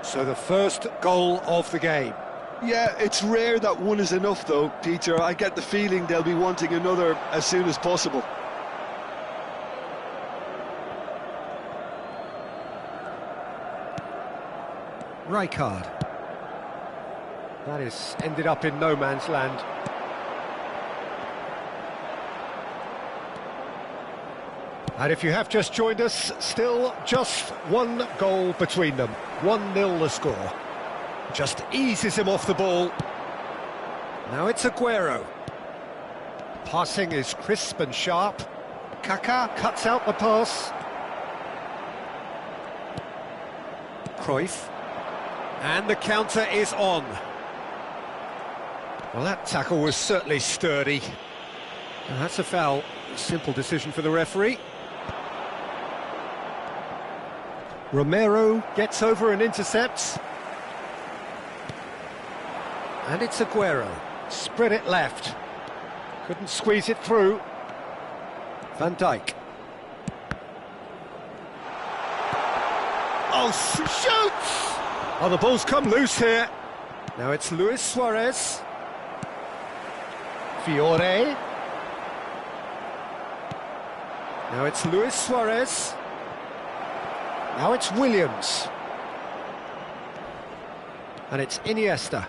So the first goal of the game.
Yeah, it's rare that one is enough though, Peter. I get the feeling they'll be wanting another as soon as possible.
Rijkaard. That is ended up in no man's land. And if you have just joined us, still just one goal between them. 1-0 the score. Just eases him off the ball. Now it's Aguero. Passing is crisp and sharp. Kaká cuts out the pass. Cruyff. And the counter is on. Well, that tackle was certainly sturdy. And that's a foul. Simple decision for the referee. Romero gets over and intercepts. And it's Aguero. Spread it left. Couldn't squeeze it through. Van Dijk. Oh, shoots! Oh, the ball's come loose here. Now it's Luis Suarez. Fiore. Now it's Luis Suarez. Now it's Williams. And it's Iniesta.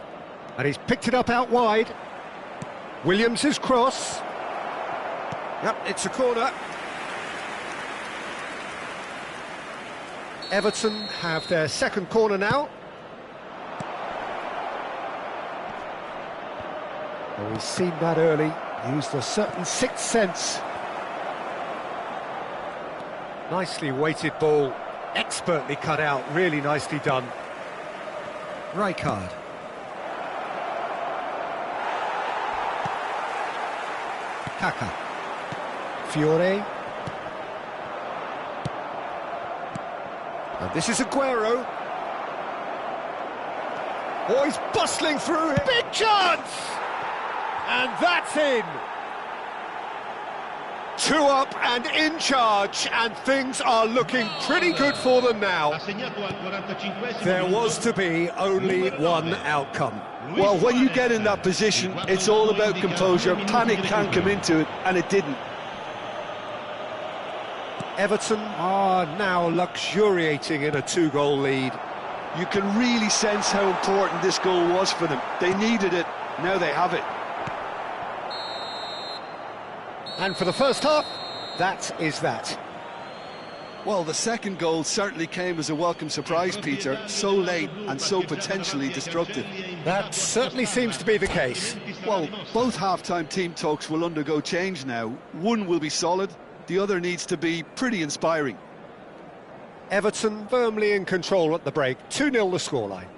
And he's picked it up out wide. Williams' cross. Yep, it's a corner. Everton have their second corner now. Well, we've seen that early, used a certain sixth sense. Nicely weighted ball, expertly cut out, really nicely done.
Rijkaard. Kaka.
Fiore. And this is Aguero. Oh, he's bustling through here. Big chance! And that's in. 2 up and in charge, and things are looking pretty good for them now. There was to be only one outcome.
Well, when you get in that position, it's all about composure. Panic can't come into it, and it didn't.
Everton are now luxuriating in a 2-goal lead.
You can really sense how important this goal was for them. They needed it, now they have it.
And for the first half, that is that.
Well, the second goal certainly came as a welcome surprise, Peter. So late and so potentially destructive.
That certainly seems to be the case.
Well, both half-time team talks will undergo change now. One will be solid, the other needs to be pretty inspiring.
Everton firmly in control at the break, 2-0 the scoreline.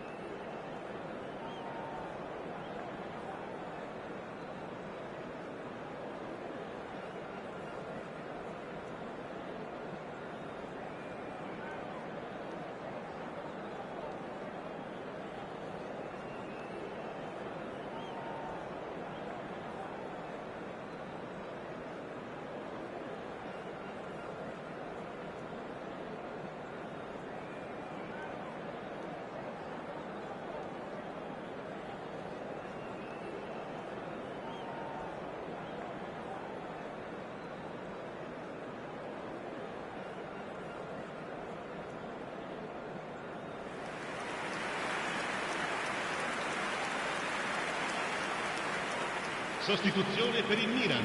Sostituzione per il Milan.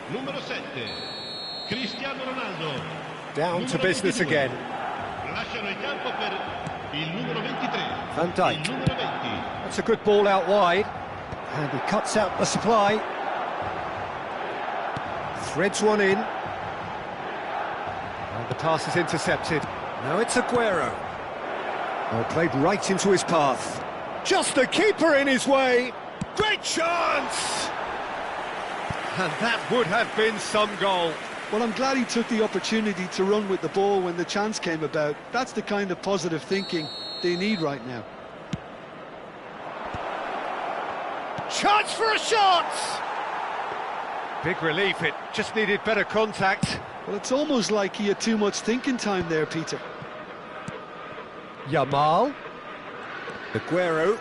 Numero 7. Cristiano Ronaldo.
Down to business again.
Lasciano il campo per il numero 23.
Van Dijk.
Il numero 20.
That's a good ball out wide. And he cuts out the supply. Threads one in. And the pass is intercepted. Now it's Aguero. Oh, played right into his path. Just the keeper in his way. Great chance! And that would have been some goal.
Well, I'm glad he took the opportunity to run with the ball when the chance came about. That's the kind of positive thinking they need right now.
Chance for a shot! Big relief, it just needed better contact.
Well, it's almost like he had too much thinking time there, Peter.
Yamal. Aguero.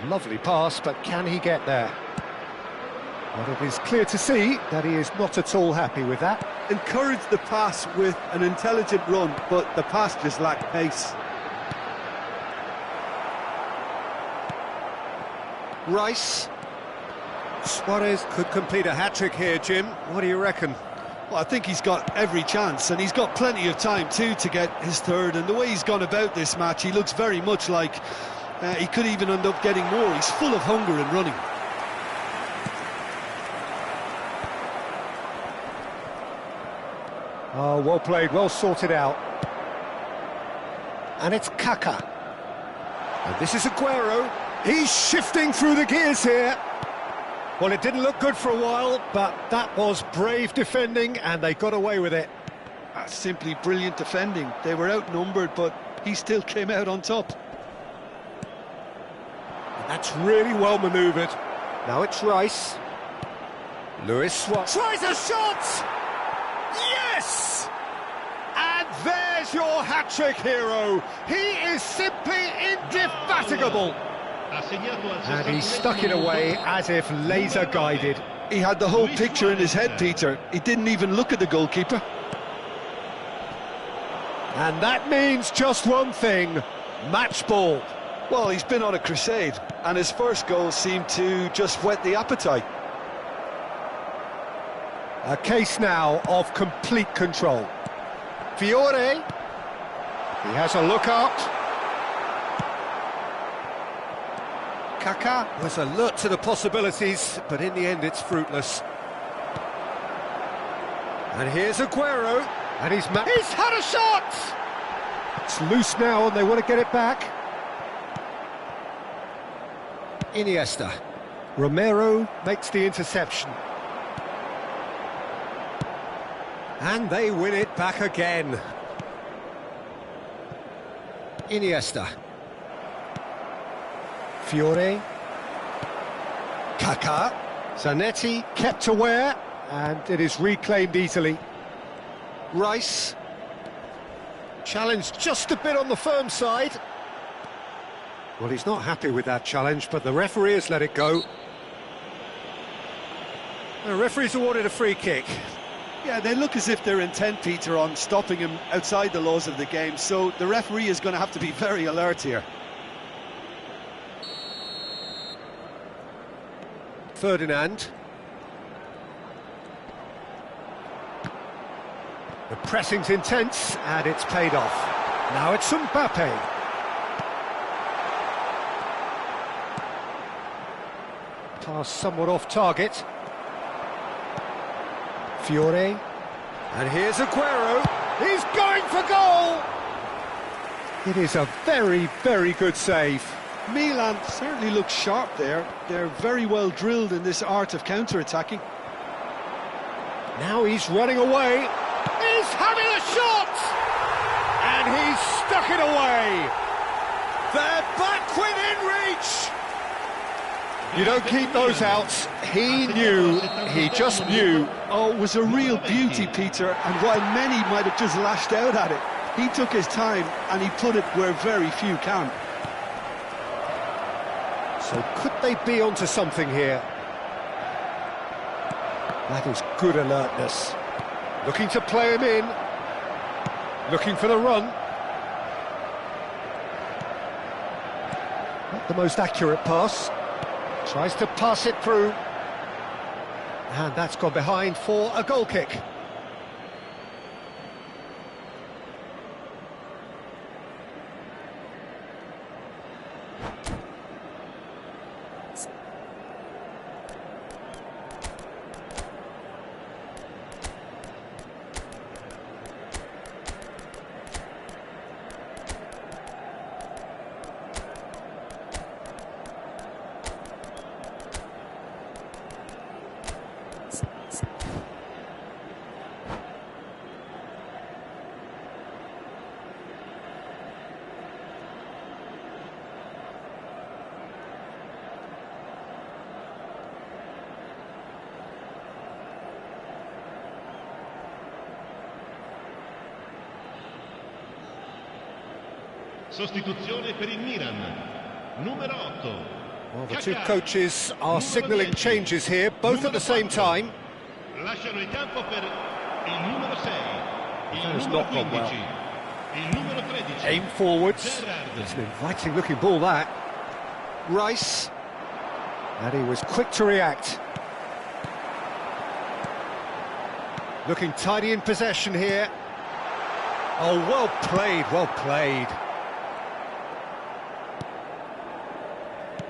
Lovely pass, but can he get there? Well, it is clear to see that he is not at all happy with that.
Encouraged the pass with an intelligent run, but the pass just lacked pace.
Rice. Suarez could complete a hat-trick here, Jim. What do you reckon?
Well, I think he's got every chance, and he's got plenty of time too to get his third. And the way he's gone about this match, he looks very much like he could even end up getting more. He's full of hunger and running.
Oh, well played, well sorted out. And it's Kaka. And this is Aguero. He's shifting through the gears here. Well, it didn't look good for a while, but that was brave defending, and they got away with it.
That's simply brilliant defending. They were outnumbered, but he still came out on top.
And that's really well manoeuvred. Now it's Rice. Luis Suarez tries a shot! Yes! And there's your hat-trick hero. He is simply indefatigable. And he stuck it away as if laser-guided.
He had the whole picture in his head, Peter. He didn't even look at the goalkeeper.
And that means just one thing, match ball.
Well, he's been on a crusade, and his first goal seemed to just whet the appetite.
A case now of complete control. Fiore. He has a look up. Kaká was alert to the possibilities, but in the end it's fruitless. And here's Aguero, and he's had a shot! It's loose now, and they want to get it back. Iniesta. Romero makes the interception. And they win it back again. Iniesta. Fiore. Kaká. Zanetti kept aware, and it is reclaimed easily. Rice. Challenged just a bit on the firm side. Well, he's not happy with that challenge, but the referee has let it go. The referee's awarded a free kick.
Yeah, they look as if they're intent, Peter, on stopping him outside the laws of the game, so the referee is going to have to be very alert here.
Ferdinand. The pressing's intense, and it's paid off. Now it's Mbappe. Pass somewhat off target. Fiore. And here's Aguero. He's going for goal! It is a very, very good save.
Milan certainly looks sharp there. They're very well drilled in this art of counter-attacking.
Now he's running away. He's having a shot! And he's stuck it away. They're back within reach. You don't keep those out. He knew, he just knew.
Oh, it was a real beauty, Peter, and while many might have just lashed out at it, he took his time and he put it where very few can.
So could they be onto something here? That is good alertness. Looking to play him in. Looking for the run. Not the most accurate pass. Tries to pass it through. And that's gone behind for a goal kick.
Sostituzione per il Milan, numero 8.
Well, the two coaches are signalling changes here, both at the same time.
Lasciano il campo per il numero 6,
That has not gone well.
il numero 13.
Aim forwards. It's an inviting looking ball, that. Rice. And he was quick to react. Looking tidy in possession here. Oh, well played, well played.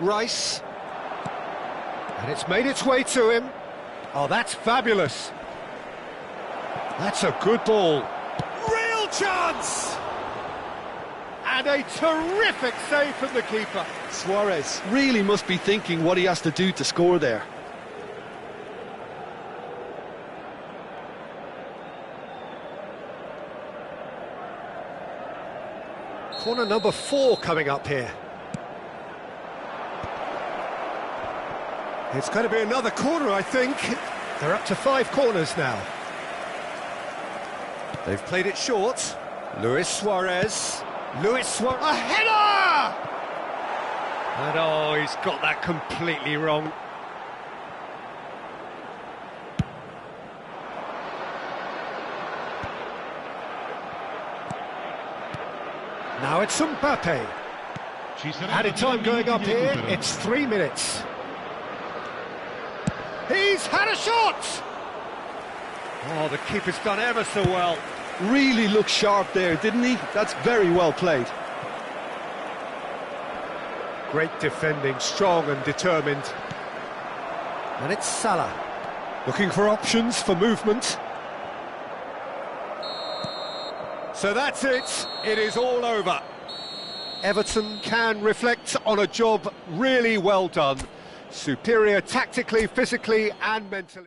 Rice. And it's made its way to him. Oh, that's fabulous. That's a good ball. Real chance! And a terrific save from the keeper.
Suarez really must be thinking what he has to do to score there.
Corner number 4 coming up here. It's going to be another corner, I think. They're up to 5 corners now. They've played it short. Luis Suarez. A header! And oh, he's got that completely wrong. Now it's Mbappe. Added time going up here, it's 3 minutes. He's had a shot! Oh, the keeper's done ever so well.
Really looked sharp there, didn't he? That's very well played.
Great defending, strong and determined. And it's Salah, looking for options for movement. So that's it, it is all over. Everton can reflect on a job really well done. Superior tactically, physically and mentally.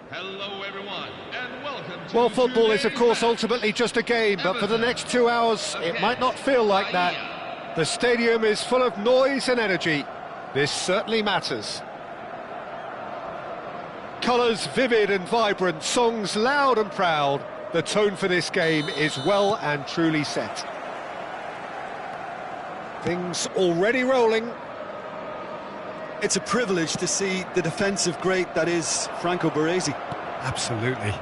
Hello everyone, and welcome to
Well, football is of course ultimately just a game, but for the next 2 hours it might not feel like that. The stadium is full of noise and energy. This certainly matters. Colours vivid and vibrant, songs loud and proud. The tone for this game is well and truly set. Things already rolling.
It's a privilege to see the defensive great that is Franco Baresi.
Absolutely.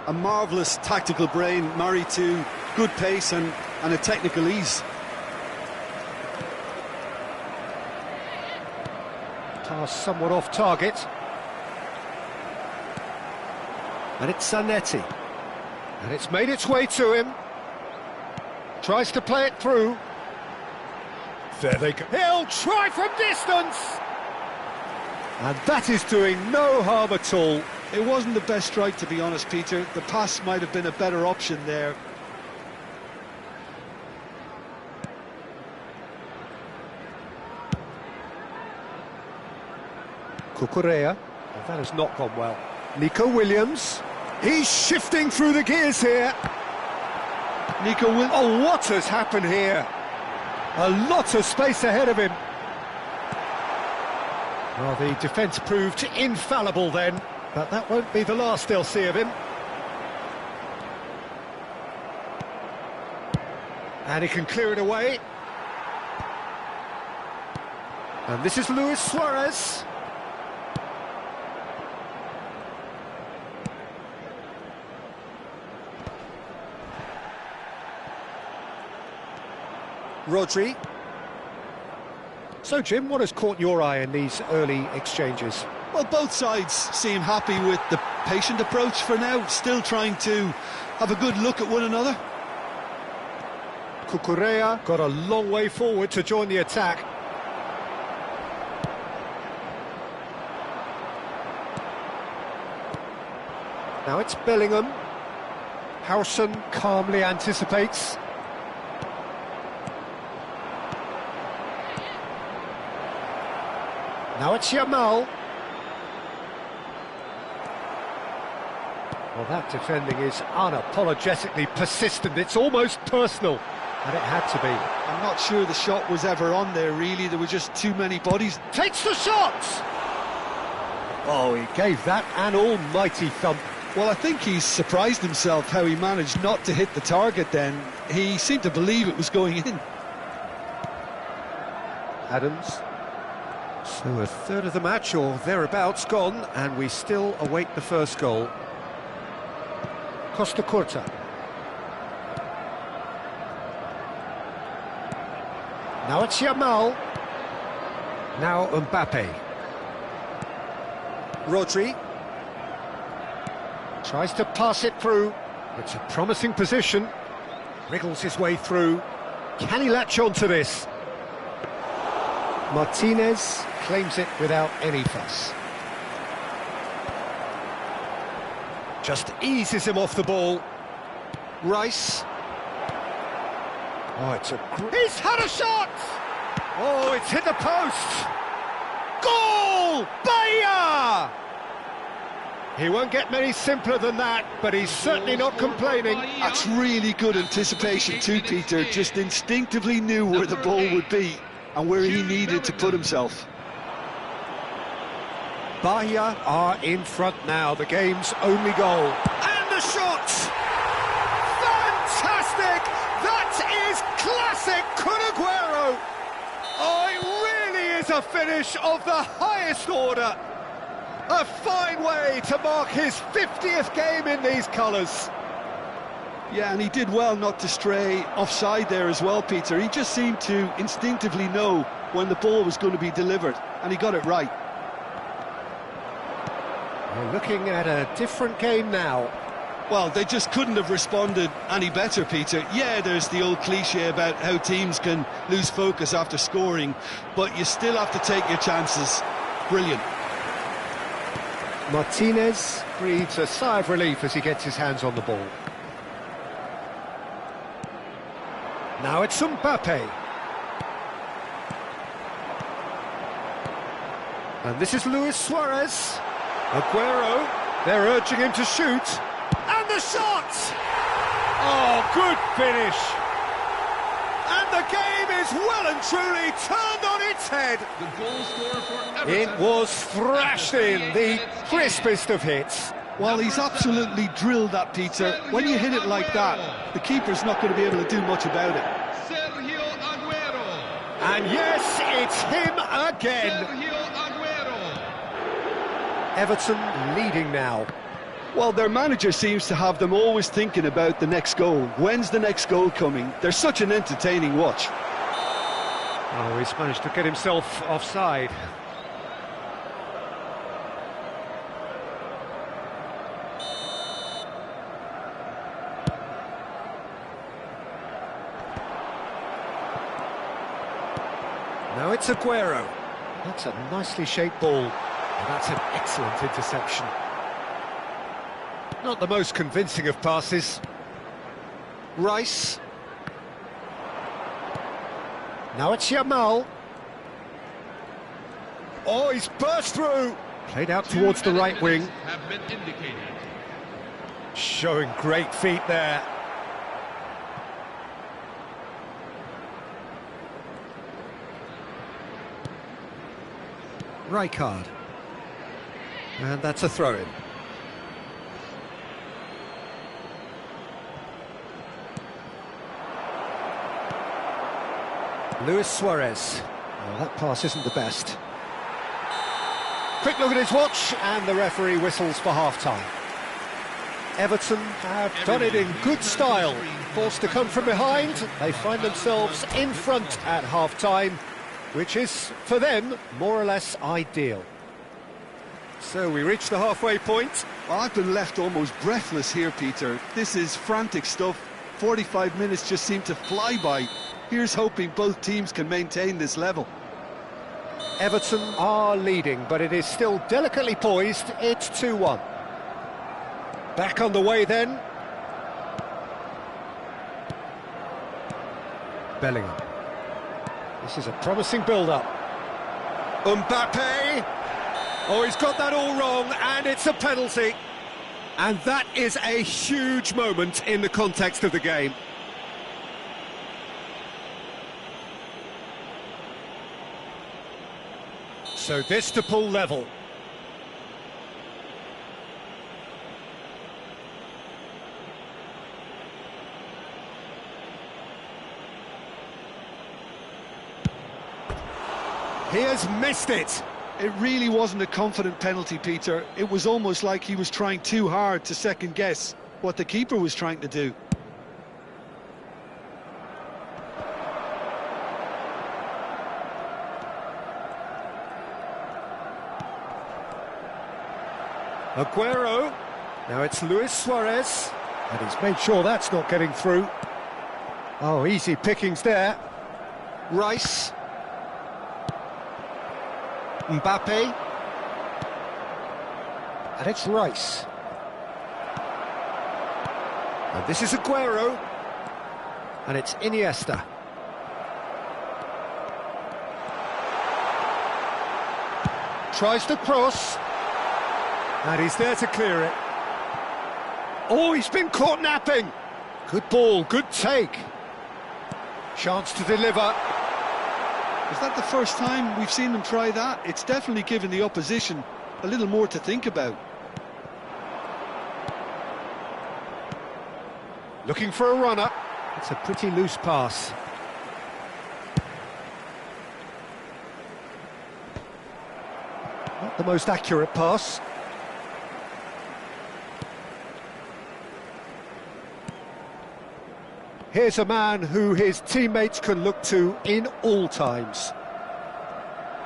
A marvellous tactical brain married to good pace and a technical ease.
Pass somewhat off target. And it's Zanetti. And it's made its way to him. Tries to play it through. There they go. He'll try from distance! And that is doing no harm at all.
It wasn't the best strike, to be honest, Peter. The pass might have been a better option there.
Cucurella. Well, that has not gone well. Nico Williams. He's shifting through the gears here.
Nico Williams.
Oh, what has happened here? A lot of space ahead of him. Well, the defence proved infallible then, but that won't be the last they'll see of him. And he can clear it away. And this is Luis Suarez. Rodri. So, Jim, what has caught your eye in these early exchanges?
Well, both sides seem happy with the patient approach for now, still trying to have a good look at one another.
Cucurella got a long way forward to join the attack. Now it's Bellingham. Howson calmly anticipates. Now it's Yamal. Well, that defending is unapologetically persistent. It's almost personal, and it had to be.
I'm not sure the shot was ever on there, really. There were just too many bodies.
Takes the shot! Oh, he gave that an almighty thump.
Well, I think he's surprised himself how he managed not to hit the target then. He seemed to believe it was going in.
Adams. So a third of the match, or thereabouts, gone, and we still await the first goal. Costa Curta. Now it's Yamal. Now Mbappe. Rodri. Tries to pass it through. It's a promising position. Wriggles his way through. Can he latch on to this? Martinez claims it without any fuss. Just eases him off the ball. Rice. Oh, it's a... He's had a shot! Oh, it's hit the post! Goal! Bahia! He won't get many simpler than that, but he's certainly not complaining.
That's really good anticipation too, Peter. Just instinctively knew where the ball would be and where he needed to put himself.
Bahia are in front now, the game's only goal. And the shot! Fantastic! That is classic Kun Aguero! Oh, it really is a finish of the highest order. A fine way to mark his 50th game in these colours.
Yeah, and he did well not to stray offside there as well, Peter. He just seemed to instinctively know when the ball was going to be delivered, and he got it right.
We're looking at a different game now.
Well, they just couldn't have responded any better, Peter. Yeah, there's the old cliche about how teams can lose focus after scoring, but you still have to take your chances. Brilliant.
Martinez breathes a sigh of relief as he gets his hands on the ball. Now it's Mbappe. And this is Luis Suarez. Aguero, they're urging him to shoot. And the shot! Oh, good finish. And the game is well and truly turned on its head.
The goal scorer for Everton.
It was thrashed in, the crispest of hits.
Well, he's absolutely drilled that, Peter. When you hit it like that, the keeper's not going to be able to do much about it.
Sergio Aguero.
And yes, it's him again.
Sergio Aguero.
Everton leading now.
Well, their manager seems to have them always thinking about the next goal. When's the next goal coming? They're such an entertaining watch.
Oh, he's managed to get himself offside. Now it's Aguero. That's a nicely shaped ball. And that's an excellent interception. Not the most convincing of passes. Rice. Now it's Yamal. Oh, he's burst through. Played out towards the right wing.
Have been indicated.
Showing great feet there. Rijkaard. And that's a throw-in. Luis Suarez. Well, that pass isn't the best. Quick look at his watch, and the referee whistles for half-time. Everton have done it in good style. Forced to come from behind, they find themselves in front at half-time, which is, for them, more or less ideal. So we reach the halfway point.
Well, I've been left almost breathless here, Peter. This is frantic stuff. 45 minutes just seem to fly by. Here's hoping both teams can maintain this level.
Everton are leading, but it is still delicately poised. It's 2-1. Back on the way then. Bellingham. This is a promising build-up. Mbappe. Oh, he's got that all wrong, and it's a penalty. And that is a huge moment in the context of the game. So this to pull level. He has missed it.
It really wasn't a confident penalty, Peter. It was almost like he was trying too hard to second guess what the keeper was trying to do.
Aguero. Now it's Luis Suarez. And he's made sure that's not getting through. Oh, easy pickings there. Rice. Mbappe. And it's Rice. And this is Aguero. And it's Iniesta. Tries to cross. And he's there to clear it. Oh, he's been caught napping. Good ball, good take. Chance to deliver.
Is that the first time we've seen them try that? It's definitely given the opposition a little more to think about.
Looking for a runner. It's a pretty loose pass. Not the most accurate pass. Here's a man who his teammates can look to in all times.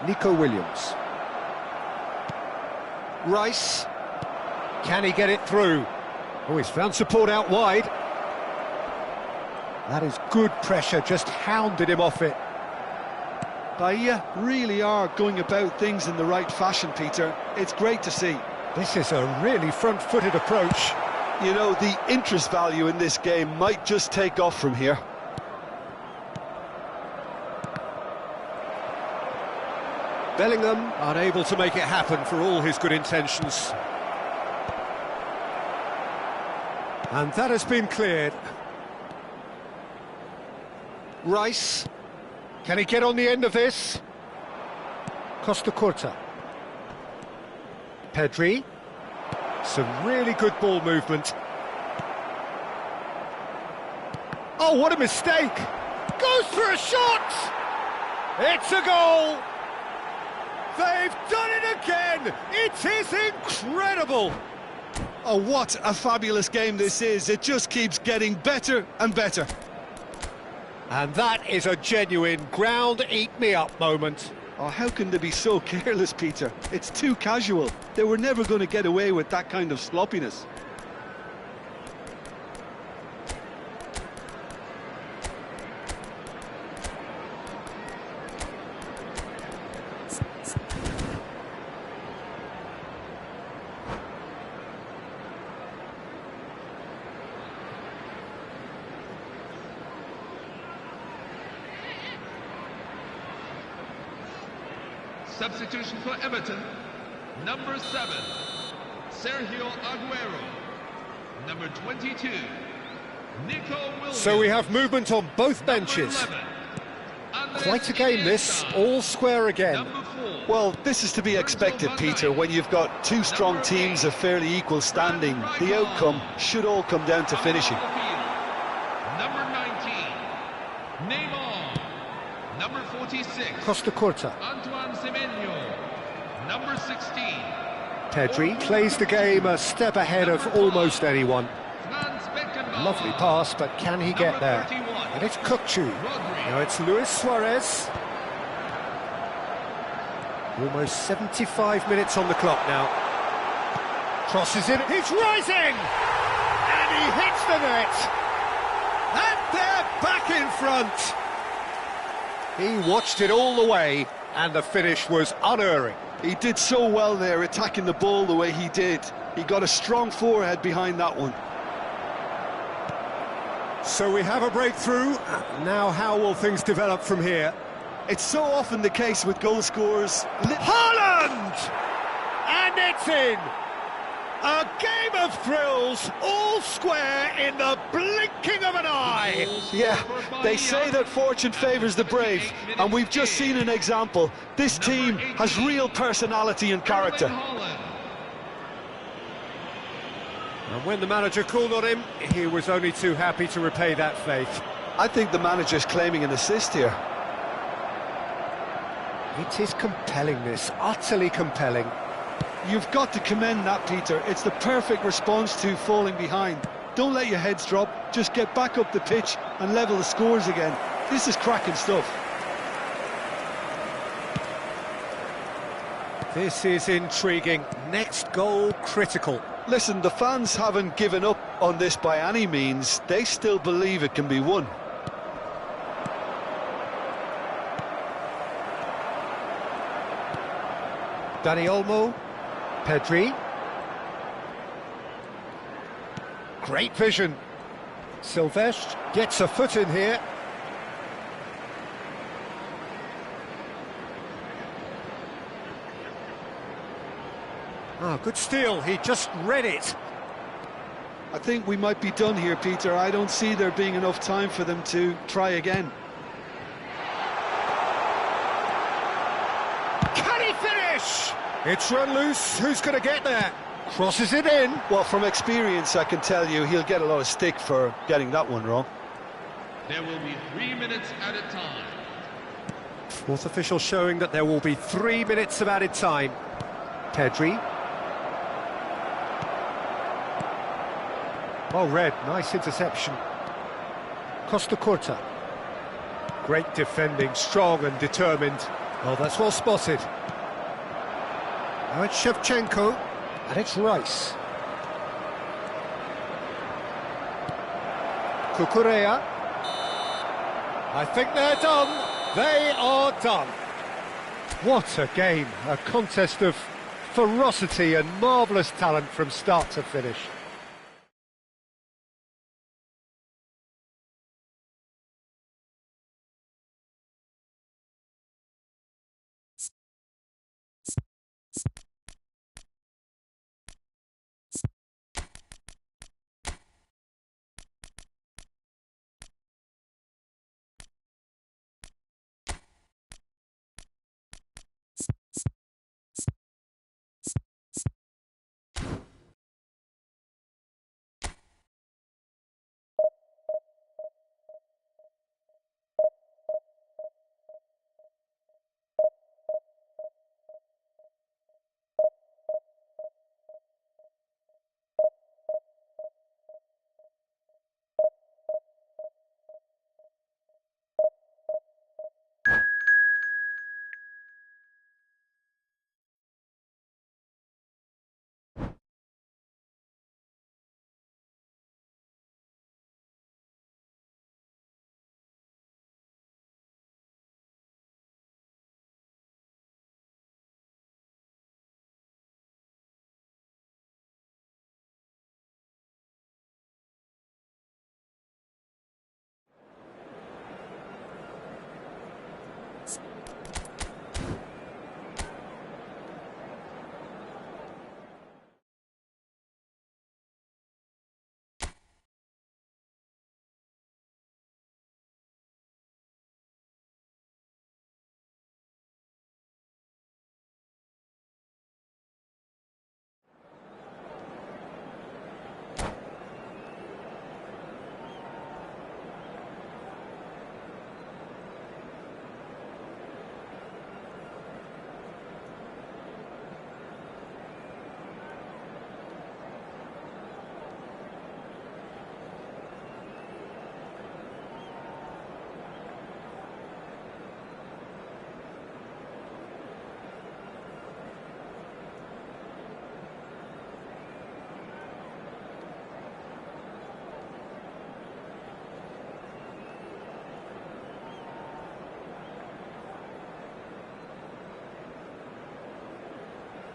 Nico Williams. Rice. Can he get it through? Oh, he's found support out wide. That is good pressure, just hounded him off it.
Bahia really are going about things in the right fashion, Peter. It's great to see.
This is a really front-footed approach.
You know, the interest value in this game might just take off from here.
Bellingham unable to make it happen for all his good intentions. And that has been cleared. Rice. Can he get on the end of this? Costa Curta. Pedri. Some really good ball movement. Oh, what a mistake! Goes for a shot! It's a goal! They've done it again! It is incredible!
Oh, what a fabulous game this is. It just keeps getting better and better.
And that is a genuine ground-eat-me-up moment.
Oh, how can they be so careless, Peter? It's too casual. They were never going to get away with that kind of sloppiness.
Substitution for Everton, number 7, Sergio Aguero. Number 22, Nico Williams.
So we have movement on both benches.
11,
Quite a game this, all square again.
Well, this is to be expected, Peter, when you've got two strong teams of fairly equal standing. The outcome should all come down to finishing.
Number 19, Neymar. Number 46,
Costa Curta.
Antoine Semenyo. Number 16,
Pedri plays the game a step ahead of almost anyone.
Franz Beckenbauer.
Lovely pass, but can he get there?
Number 31,
And it's Kukçu.
Rodri.
Now it's Luis Suarez. Almost 75 minutes on the clock now. Crosses in, he's rising! And he hits the net! And they're back in front! He watched it all the way, and the finish was unerring.
He did so well there, attacking the ball the way he did. He got a strong forehead behind that one.
So we have a breakthrough. Now how will things develop from here?
It's so often the case with goal scorers.
Haaland! And it's in! A game of thrills, all square in the blinking of an eye.
Yeah, they say that fortune favours the brave, and we've just seen an example. This team has real personality and character.
And when the manager called on him, he was only too happy to repay that faith.
I think the manager's claiming an assist here.
It is compelling, this, utterly compelling.
You've got to commend that, Peter. It's the perfect response to falling behind. Don't let your heads drop, just get back up the pitch and level the scores again. This is cracking stuff.
This is intriguing. Next goal critical.
Listen, the fans haven't given up on this by any means. They still believe it can be won.
Dani Olmo. Pedri. Great vision. Silvestre gets a foot in here. Oh, good steal, he just read it.
I think we might be done here, Peter. I don't see there being enough time for them to try again.
Can he finish? It's run loose, who's going to get there? Crosses it in.
Well, from experience, I can tell you he'll get a lot of stick for getting that one wrong.
There will be 3 minutes at a time.
Fourth official showing that there will be 3 minutes of added time. Pedri. Well read, nice interception. Costa Curta. Great defending, strong and determined. Oh, that's well spotted. Now it's Shevchenko, and it's Rice. Cucurella. I think they're done. They are done. What a game, a contest of ferocity and marvellous talent from start to finish.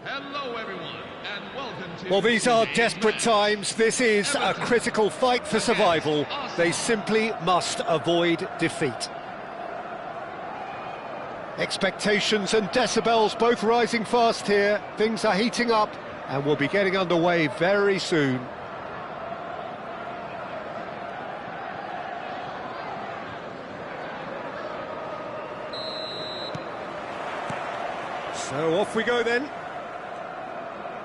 Hello everyone, and welcome to...
Well, these are desperate times. This is a critical fight for survival. They simply must avoid defeat. Expectations and decibels both rising fast here. Things are heating up, And we'll be getting underway very soon. So off we go then.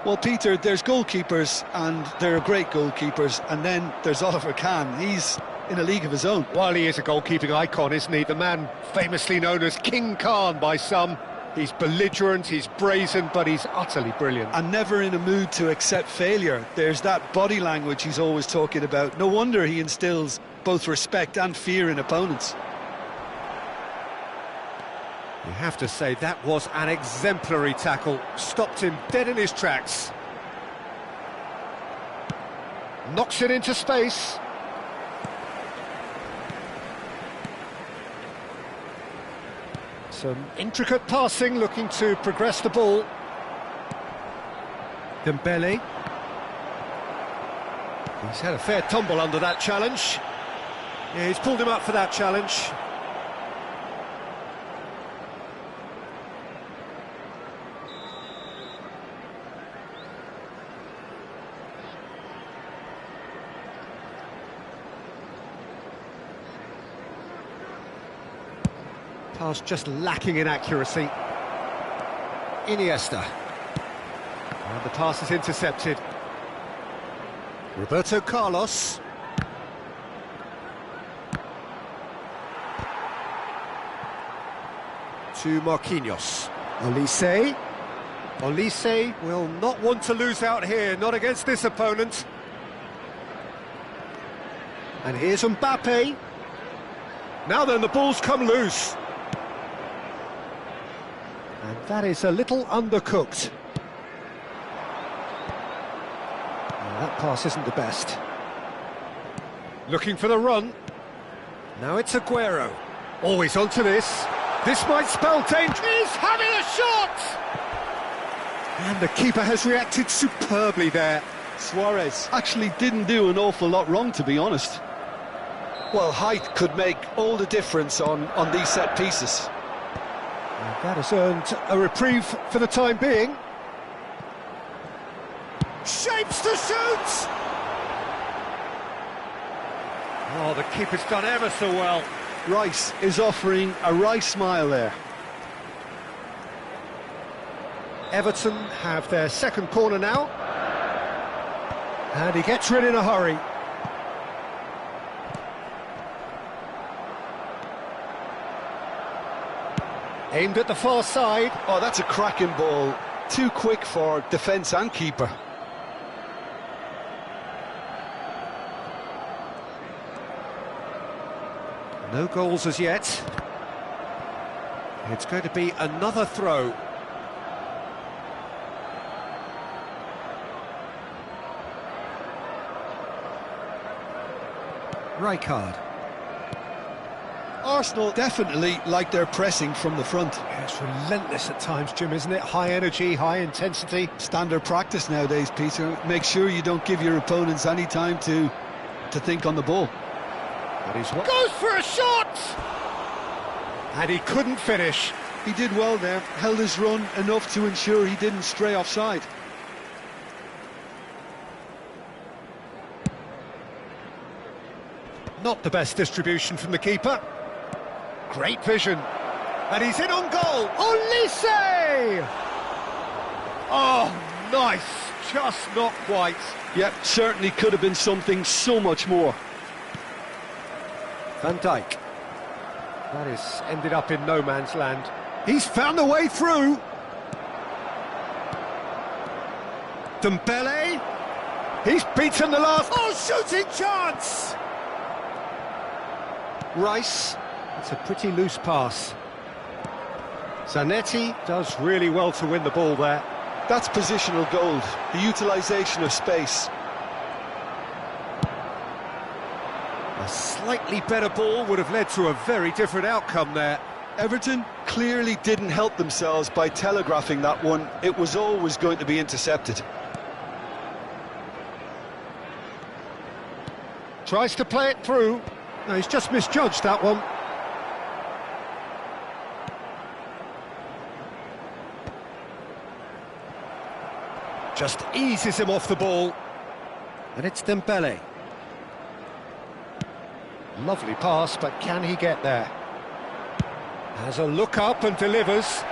Well, Peter, there's goalkeepers, and there are great goalkeepers, and then there's Oliver Kahn. He's in a league of his own.
Well, he is a goalkeeping icon, isn't he? The man famously known as King Khan by some. He's belligerent, he's brazen, but he's utterly brilliant.
And never in a mood to accept failure. There's that body language he's always talking about. No wonder he instills both respect and fear in opponents.
You have to say that was an exemplary tackle. Stopped him dead in his tracks. Knocks it into space. Some intricate passing, looking to progress the ball. Dembele. He's had a fair tumble under that challenge. Yeah, he's pulled him up for that challenge. Pass just lacking in accuracy. Iniesta. And the pass is intercepted. Roberto Carlos. To Marquinhos. Olise. Olise will not want to lose out here, not against this opponent. And here's Mbappe. Now then, the ball's come loose. And that is a little undercooked. That pass isn't the best. Looking for the run. Now it's Aguero. Always onto this. This might spell danger. He's having a shot! And the keeper has reacted superbly there.
Suarez actually didn't do an awful lot wrong, to be honest. Well, height could make all the difference on these set pieces.
And that has earned a reprieve for the time being. Shapes to shoot! Oh, the keeper's done ever so well.
Rice is offering a wry smile there.
Everton have their second corner now. And he gets rid in a hurry. Aimed at the far side.
Oh, that's a cracking ball. Too quick for defence and keeper.
No goals as yet. It's going to be another throw. Rijkaard.
Arsenal definitely like their pressing from the front.
Yeah, it's relentless at times, Jim, isn't it? High energy, high intensity.
Standard practice nowadays, Peter. Make sure you don't give your opponents any time to think on the ball.
Goes for a shot! And he couldn't finish.
He did well there, held his run enough to ensure he didn't stray offside.
Not the best distribution from the keeper. Great vision. And he's in on goal. Olise! Oh, nice. Just not quite.
Yep, certainly could have been something so much more.
Van Dijk. That is ended up in no man's land. He's found a way through. Dembele. He's beaten the last. Oh, shooting chance! Rice. It's a pretty loose pass. Zanetti does really well to win the ball there.
That's positional gold, the utilisation of space.
A slightly better ball would have led to a very different outcome there.
Everton clearly didn't help themselves by telegraphing that one. It was always going to be intercepted.
Tries to play it through. No, he's just misjudged that one. Just eases him off the ball. And it's Dembele. Lovely pass, but can he get there? Has a look up and delivers.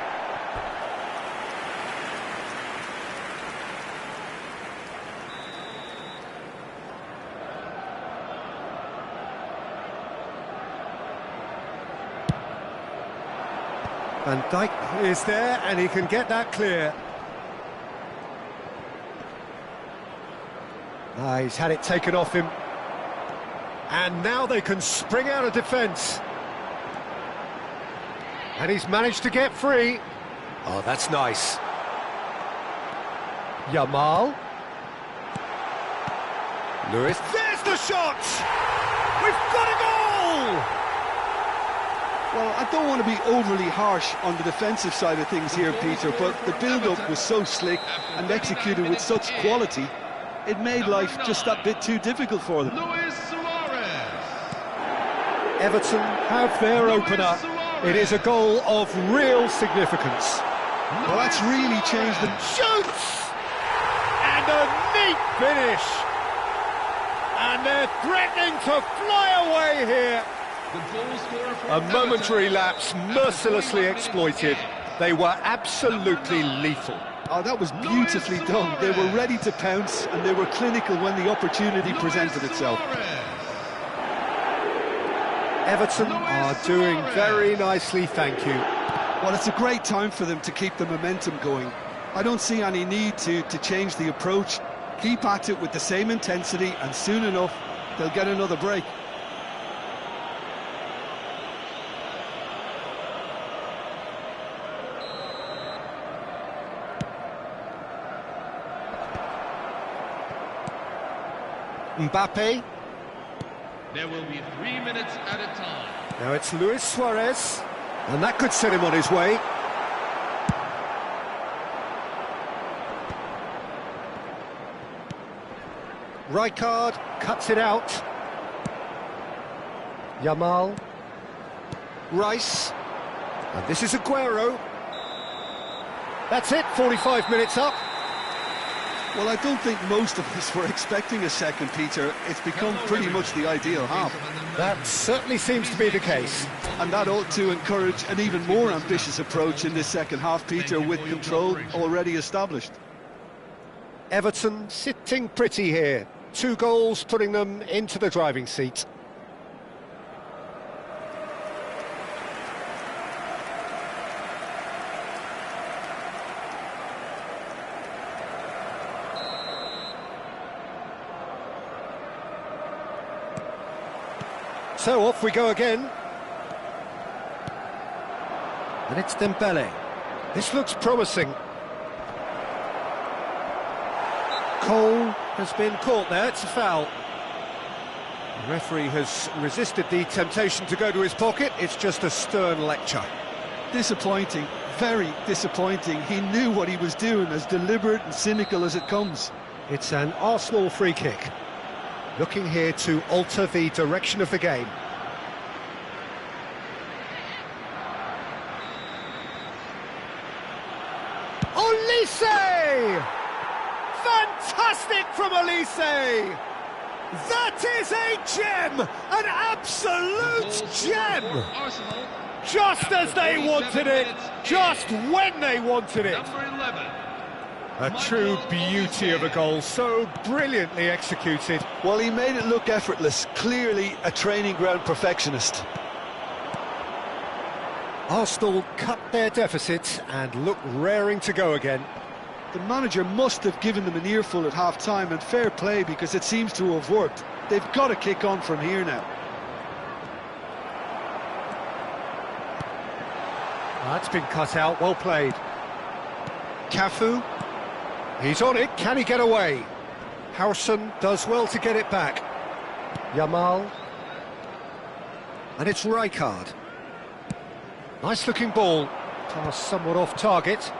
Van Dijk is there, and he can get that clear. He's had it taken off him. And now they can spring out of defence. And he's managed to get free. Oh, that's nice. Yamal. Lewis. There's the shot! We've got a goal!
Well, I don't want to be overly harsh on the defensive side of things here, Peter, but the build-up was so slick and executed with such quality, it made life just that bit too difficult for them.
Everton have their opener. It is a goal of real significance.
Well, that's really changed the...
Shoots! And a neat finish! And they're threatening to fly away here. A momentary lapse mercilessly exploited. They were absolutely lethal.
Oh, that was beautifully done. They were ready to pounce, and they were clinical when the opportunity presented itself.
Everton are doing very nicely, thank you.
Well, it's a great time for them to keep the momentum going. I don't see any need to change the approach. Keep at it with the same intensity, and soon enough, they'll get another break.
Mbappe.
There will be 3 minutes at a time.
Now it's Luis Suarez, and that could set him on his way. Rijkaard cuts it out. Yamal. Rice. And this is Aguero. That's it, 45 minutes up.
Well, I don't think most of us were expecting a second, Peter. It's become pretty much the ideal half.
That certainly seems to be the case.
And that ought to encourage an even more ambitious approach in this second half, Peter, with control already established.
Everton sitting pretty here. 2 goals putting them into the driving seat. So off we go again. And it's Dembele. This looks promising. Cole has been caught there, it's a foul. The referee has resisted the temptation to go to his pocket, it's just a stern lecture.
Disappointing, very disappointing. He knew what he was doing, as deliberate and cynical as it comes.
It's an Arsenal free kick. Looking here to alter the direction of the game. Olise! Fantastic from Olise! That is a gem! An absolute gem! Just as they wanted it, just when they wanted it. A true beauty of a goal, so brilliantly executed.
Well, he made it look effortless, clearly a training ground perfectionist.
Arsenal cut their deficit and look raring to go again.
The manager must have given them an earful at half-time, and fair play, because it seems to have worked. They've got to kick on from here now.
That's been cut out, well played. Cafu. He's on it, can he get away? Harrison does well to get it back. Yamal. And it's Rijkaard. Nice looking ball. Pass somewhat off target.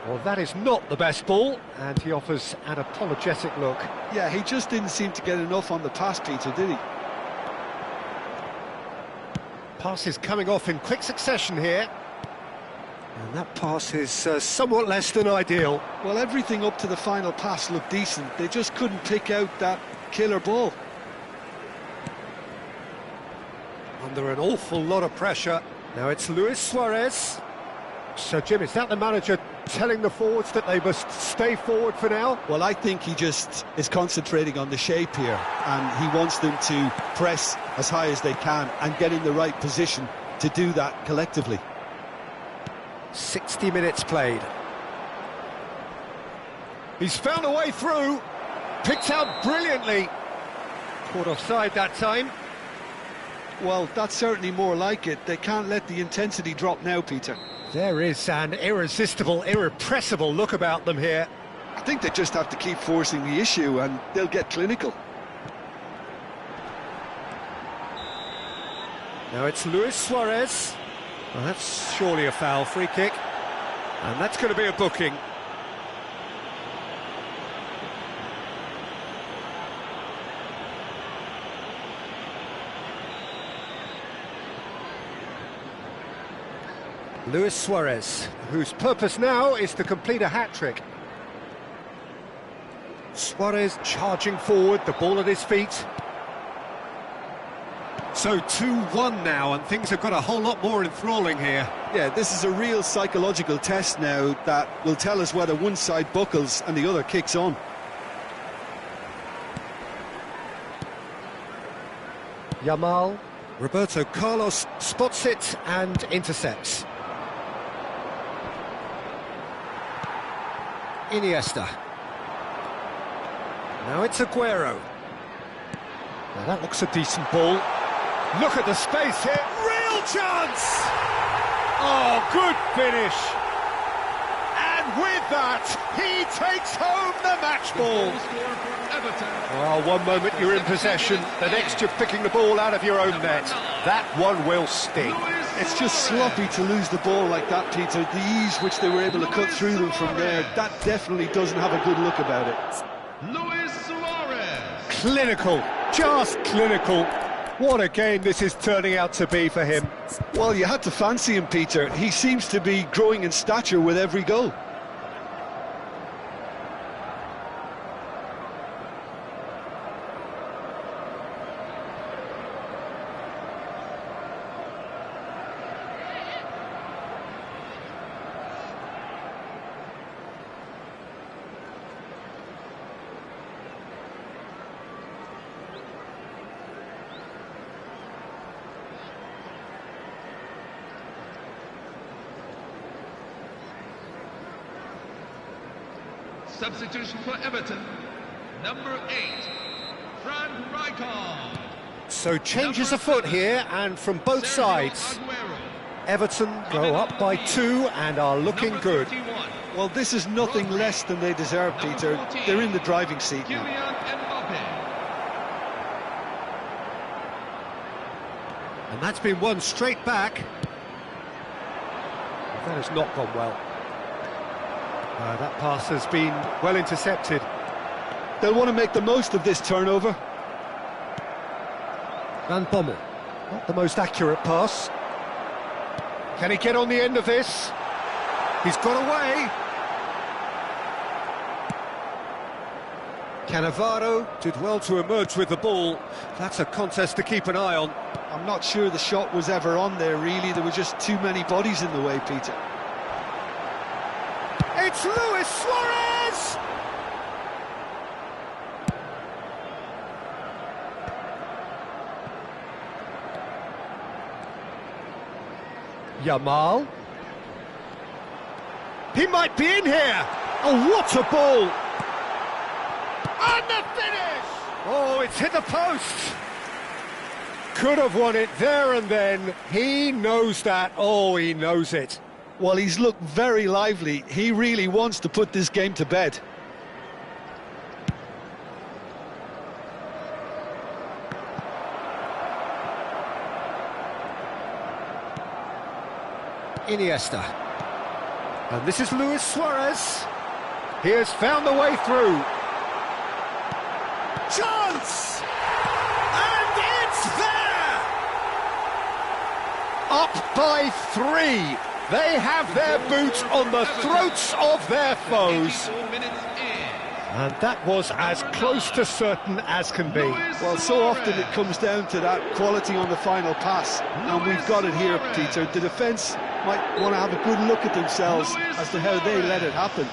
Well, that is not the best ball, and he offers an apologetic look.
Yeah, he just didn't seem to get enough on the pass, Peter, did he?
Passes coming off in quick succession here. And that pass is somewhat less than ideal.
Well, everything up to the final pass looked decent. They just couldn't pick out that killer ball.
Under an awful lot of pressure. Now it's Luis Suarez. So, Jim, is that the manager telling the forwards that they must stay forward for now?
Well, I think he just is concentrating on the shape here, and he wants them to press as high as they can and get in the right position to do that collectively.
60 minutes played. He's found a way through. Picked out brilliantly. Caught offside that time.
Well, that's certainly more like it. They can't let the intensity drop now, Peter.
There is an irresistible, irrepressible look about them here.
I think they just have to keep forcing the issue and they'll get clinical.
Now it's Luis Suarez. Well, that's surely a foul, free kick. And that's going to be a booking. Luis Suarez, whose purpose now is to complete a hat-trick. Suarez charging forward, the ball at his feet. So 2-1 now, and things have got a whole lot more enthralling here.
Yeah, this is a real psychological test now that will tell us whether one side buckles and the other kicks on.
Yamal, Roberto Carlos spots it and intercepts. Iniesta. Now it's Aguero. Now that looks a decent ball. Look at the space here. Real chance! Oh, good finish. And with that, he takes home the match ball. Well, one moment you're in possession, the next you're picking the ball out of your own net. That one will sting.
It's just sloppy to lose the ball like that, Peter. The ease which they were able to cut through them from there, that definitely doesn't have a good look about it.
Luis Suarez.
Clinical, just clinical. What a game this is turning out to be for him.
Well, you had to fancy him, Peter. He seems to be growing in stature with every goal.
Substitution for Everton, number 8, Frank Rijkaard.
So changes afoot here, and from both sides. Everton go up by 2 and are looking good.
Well, this is nothing less than they deserve, Peter. They're in the driving seat now.
And that's been won straight back. That has not gone well. That pass has been well intercepted.
They'll want to make the most of this turnover.
Van Bommel, not the most accurate pass. Can he get on the end of this? He's got away. Cannavaro did well to emerge with the ball. That's a contest to keep an eye on.
I'm not sure the shot was ever on there, really. There were just too many bodies in the way, Peter.
It's Luis Suarez! Yamal. He might be in here! Oh, what a ball! And the finish! Oh, it's hit the post! Could have won it there and then. He knows that. Oh, he knows it.
Well, he's looked very lively. He really wants to put this game to bed.
Iniesta. And this is Luis Suarez. He has found the way through. Chance! And it's there! Up by 3. They have their boot on the throats of their foes. And that was as close to certain as can be.
Well, so often it comes down to that quality on the final pass, and we've got it here, Peter. The defence might want to have a good look at themselves as to how they let it happen.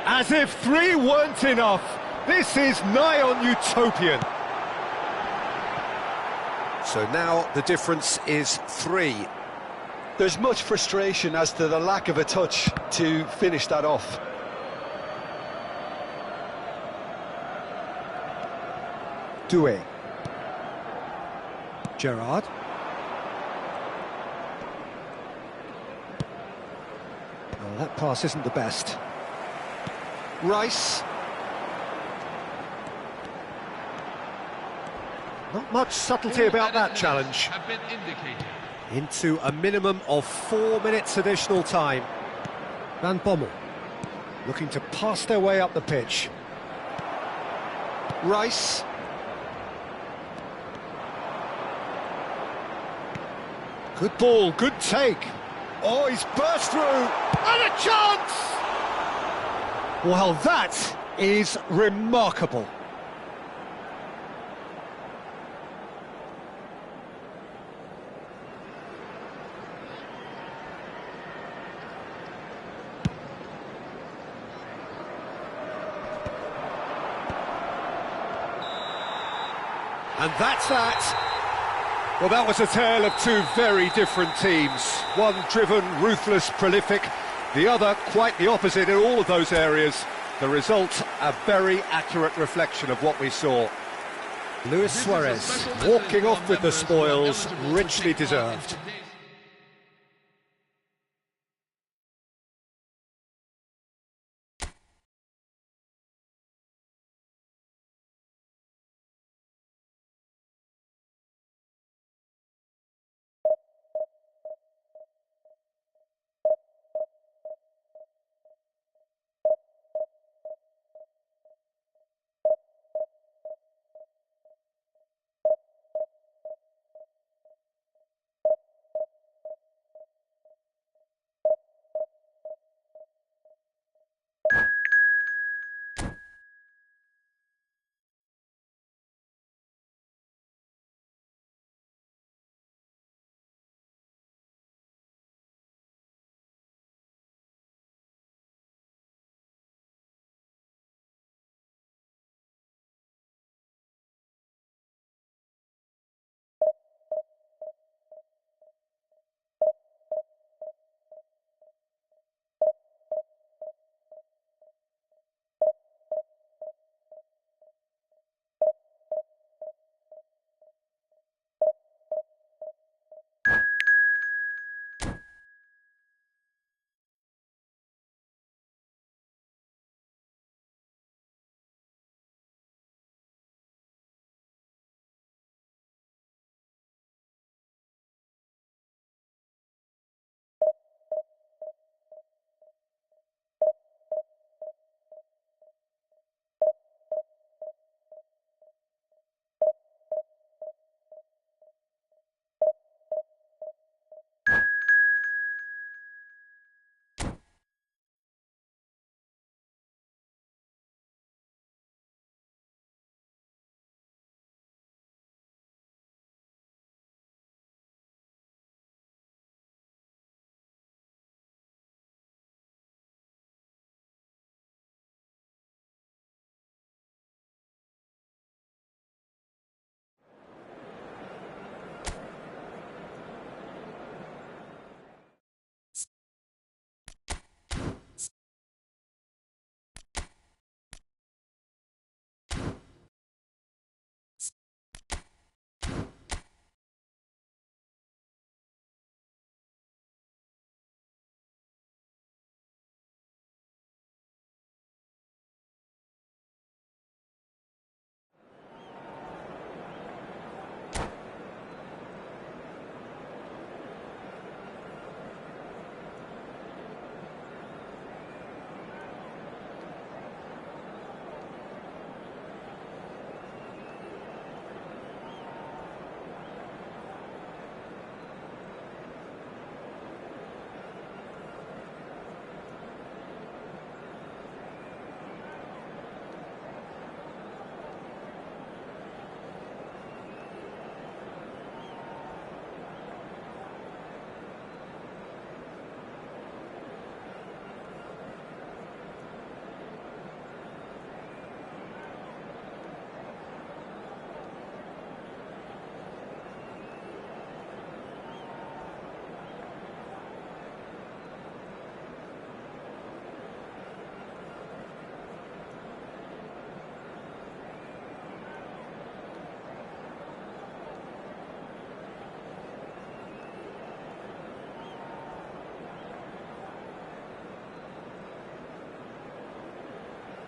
As if 3 weren't enough, this is nigh on utopian. So now the difference is 3.
There's much frustration as to the lack of a touch to finish that off.
Doué. Gerrard. Well, that pass isn't the best. Rice. Not much subtlety about that challenge. Into a minimum of 4 minutes additional time. Van Bommel looking to pass their way up the pitch. Rice. Good ball, good take. Oh, he's burst through. And a chance! Well, that is remarkable. And that's that. Well, that was a tale of 2 very different teams. One driven, ruthless, prolific. The other quite the opposite in all of those areas. The result, a very accurate reflection of what we saw. Luis Suarez walking off with the spoils, richly deserved.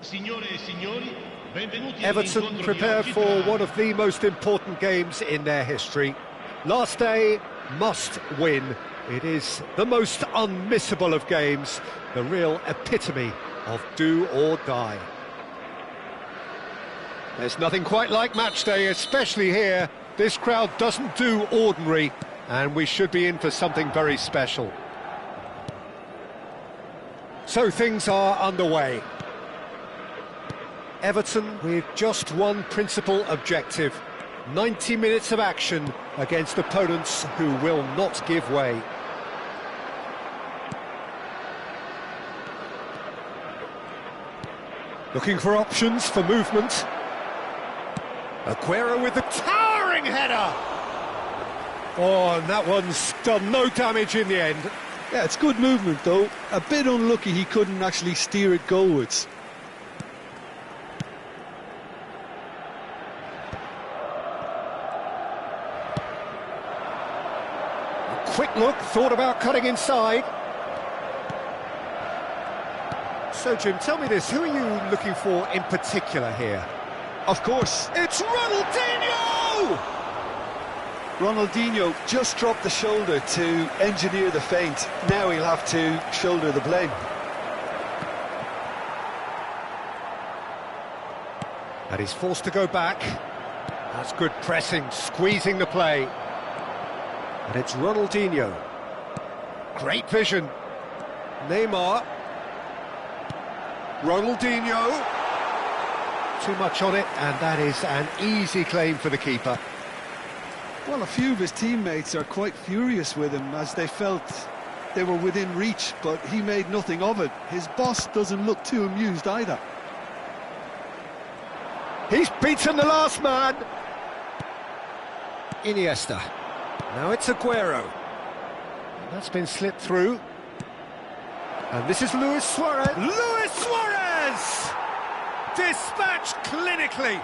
Signore e signori, benvenuti
Everton
all'incontro
prepare
di oggi
for
tra-
one of the most important games in their history. Last day, must win. It is the most unmissable of games, the real epitome of do or die. There's nothing quite like match day, especially here. This crowd doesn't do ordinary, and we should be in for something very special. So things are underway. Everton with just one principal objective: 90 minutes of action against opponents who will not give way. Looking for options for movement. Aguero with the towering header! Oh, and that one's done no damage in the end.
Yeah, it's good movement though. A bit unlucky he couldn't actually steer it goalwards.
Quick look, thought about cutting inside. So, Jim, tell me this, who are you looking for in particular here?
Of course,
It's Ronaldinho!
Ronaldinho just dropped the shoulder to engineer the feint. Now he'll have to shoulder the blame.
And he's forced to go back. That's good pressing, squeezing the play. And it's Ronaldinho. Great vision. Neymar. Ronaldinho. Too much on it, and that is an easy claim for the keeper.
Well, a few of his teammates are quite furious with him as they felt they were within reach, but he made nothing of it. His boss doesn't look too amused either.
He's beaten the last man. Iniesta. Now it's Aguero. That's been slipped through. And this is Luis Suarez. Luis Suarez! Dispatched clinically.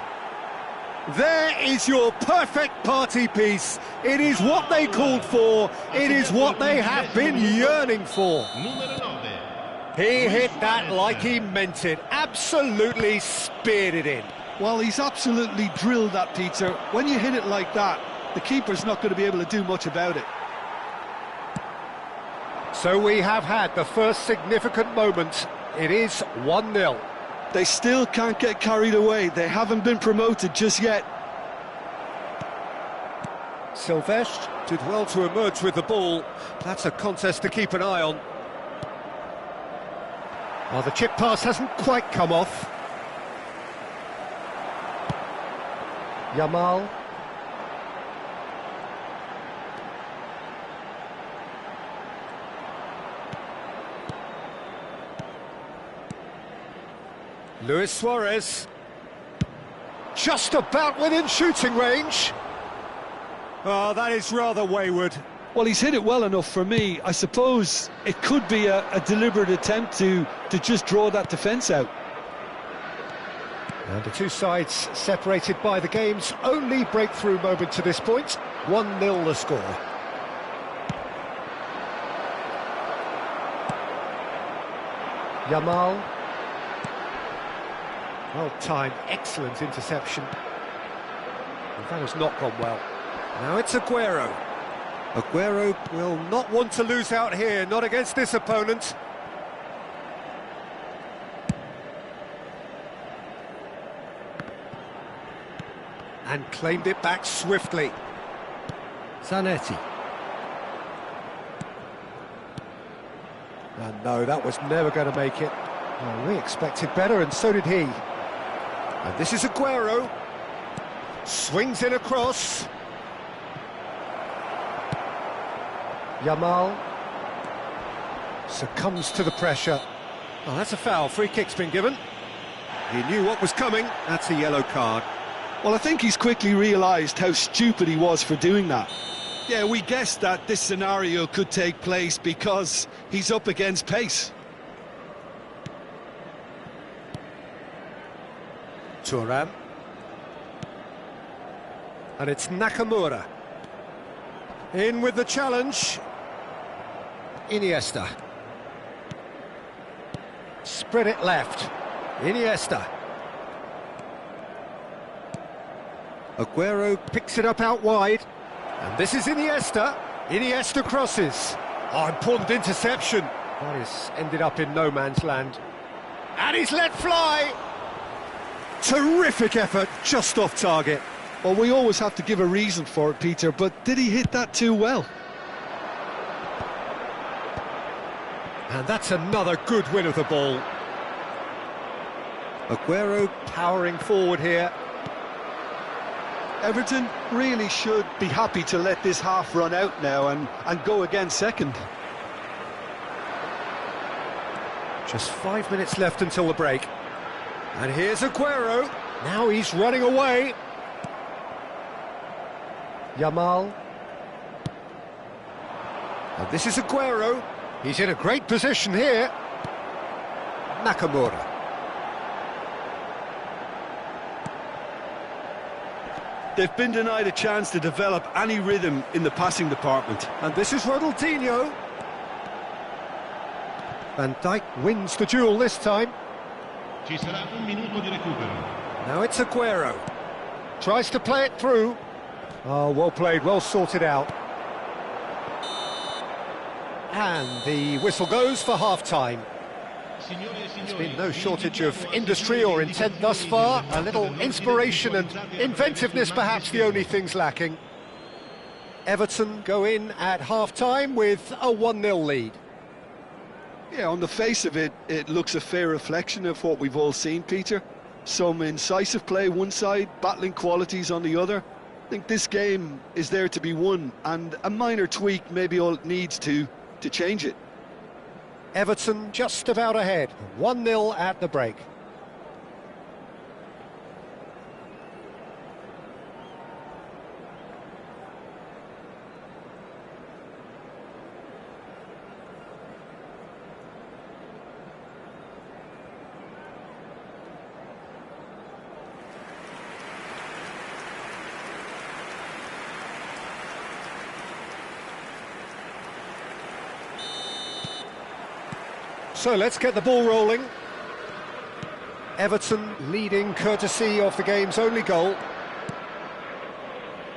There is your perfect party piece. It is what they called for. It is what they have been yearning for.
Numero 9.
He hit that like he meant it. Absolutely speared it in.
Well, he's absolutely drilled that, Peter. When you hit it like that, the keeper's not going to be able to do much about it.
So we have had the first significant moment. It is 1-0.
They still can't get carried away. They haven't been promoted just yet.
Silvestre did well to emerge with the ball. That's a contest to keep an eye on. Well, the chip pass hasn't quite come off. Yamal. Luis Suarez. Just about within shooting range. Oh, that is rather wayward.
Well, he's hit it well enough for me. I suppose it could be a deliberate attempt to just draw that defence out.
And the two sides separated by the game's only breakthrough moment to this point. 1-0 the score. Yamal. Well timed, excellent interception. And that has not gone well. Now it's Aguero. Aguero will not want to lose out here, not against this opponent. And claimed it back swiftly. Zanetti. And no, that was never going to make it. Well, we expected better, and so did he. And this is Aguero. Swings in across. Yamal succumbs to the pressure. Oh, that's a foul. Free kick's been given. He knew what was coming. That's a yellow card.
Well, I think he's quickly realised how stupid he was for doing that. Yeah, we guessed that this scenario could take place because he's up against pace.
Thuram. And it's Nakamura. In with the challenge. Iniesta. Spread it left. Iniesta. Aguero picks it up out wide. And this is Iniesta. Iniesta crosses. Oh, important interception. That is ended up in no man's land. And he's let fly. Terrific effort, just off target.
Well, we always have to give a reason for it, Peter, but did he hit that too well?
And that's another good win of the ball. Aguero powering forward here.
Everton really should be happy to let this half run out now and go again second.
Just 5 minutes left until the break. And here's Aguero. Now he's running away. Yamal. And this is Aguero. He's in a great position here. Nakamura.
They've been denied a chance to develop any rhythm in the passing department.
And this is Ronaldinho. Van Dijk wins the duel this time.
Ci sarà un minuto di recupero.
Now it's Aguero. Tries to play it through. Oh, well played, well sorted out. And the whistle goes for half-time. There's been no shortage of industry or intent thus far. A little inspiration and inventiveness perhaps the only things lacking. Everton go in at half-time with a 1-0 lead.
Yeah, on the face of it, it looks a fair reflection of what we've all seen, Peter. Some incisive play one side, battling qualities on the other. I think this game is there to be won, and a minor tweak may be all it needs to change it.
Everton just about ahead, 1-0 at the break. So let's get the ball rolling. Everton leading courtesy of the game's only goal.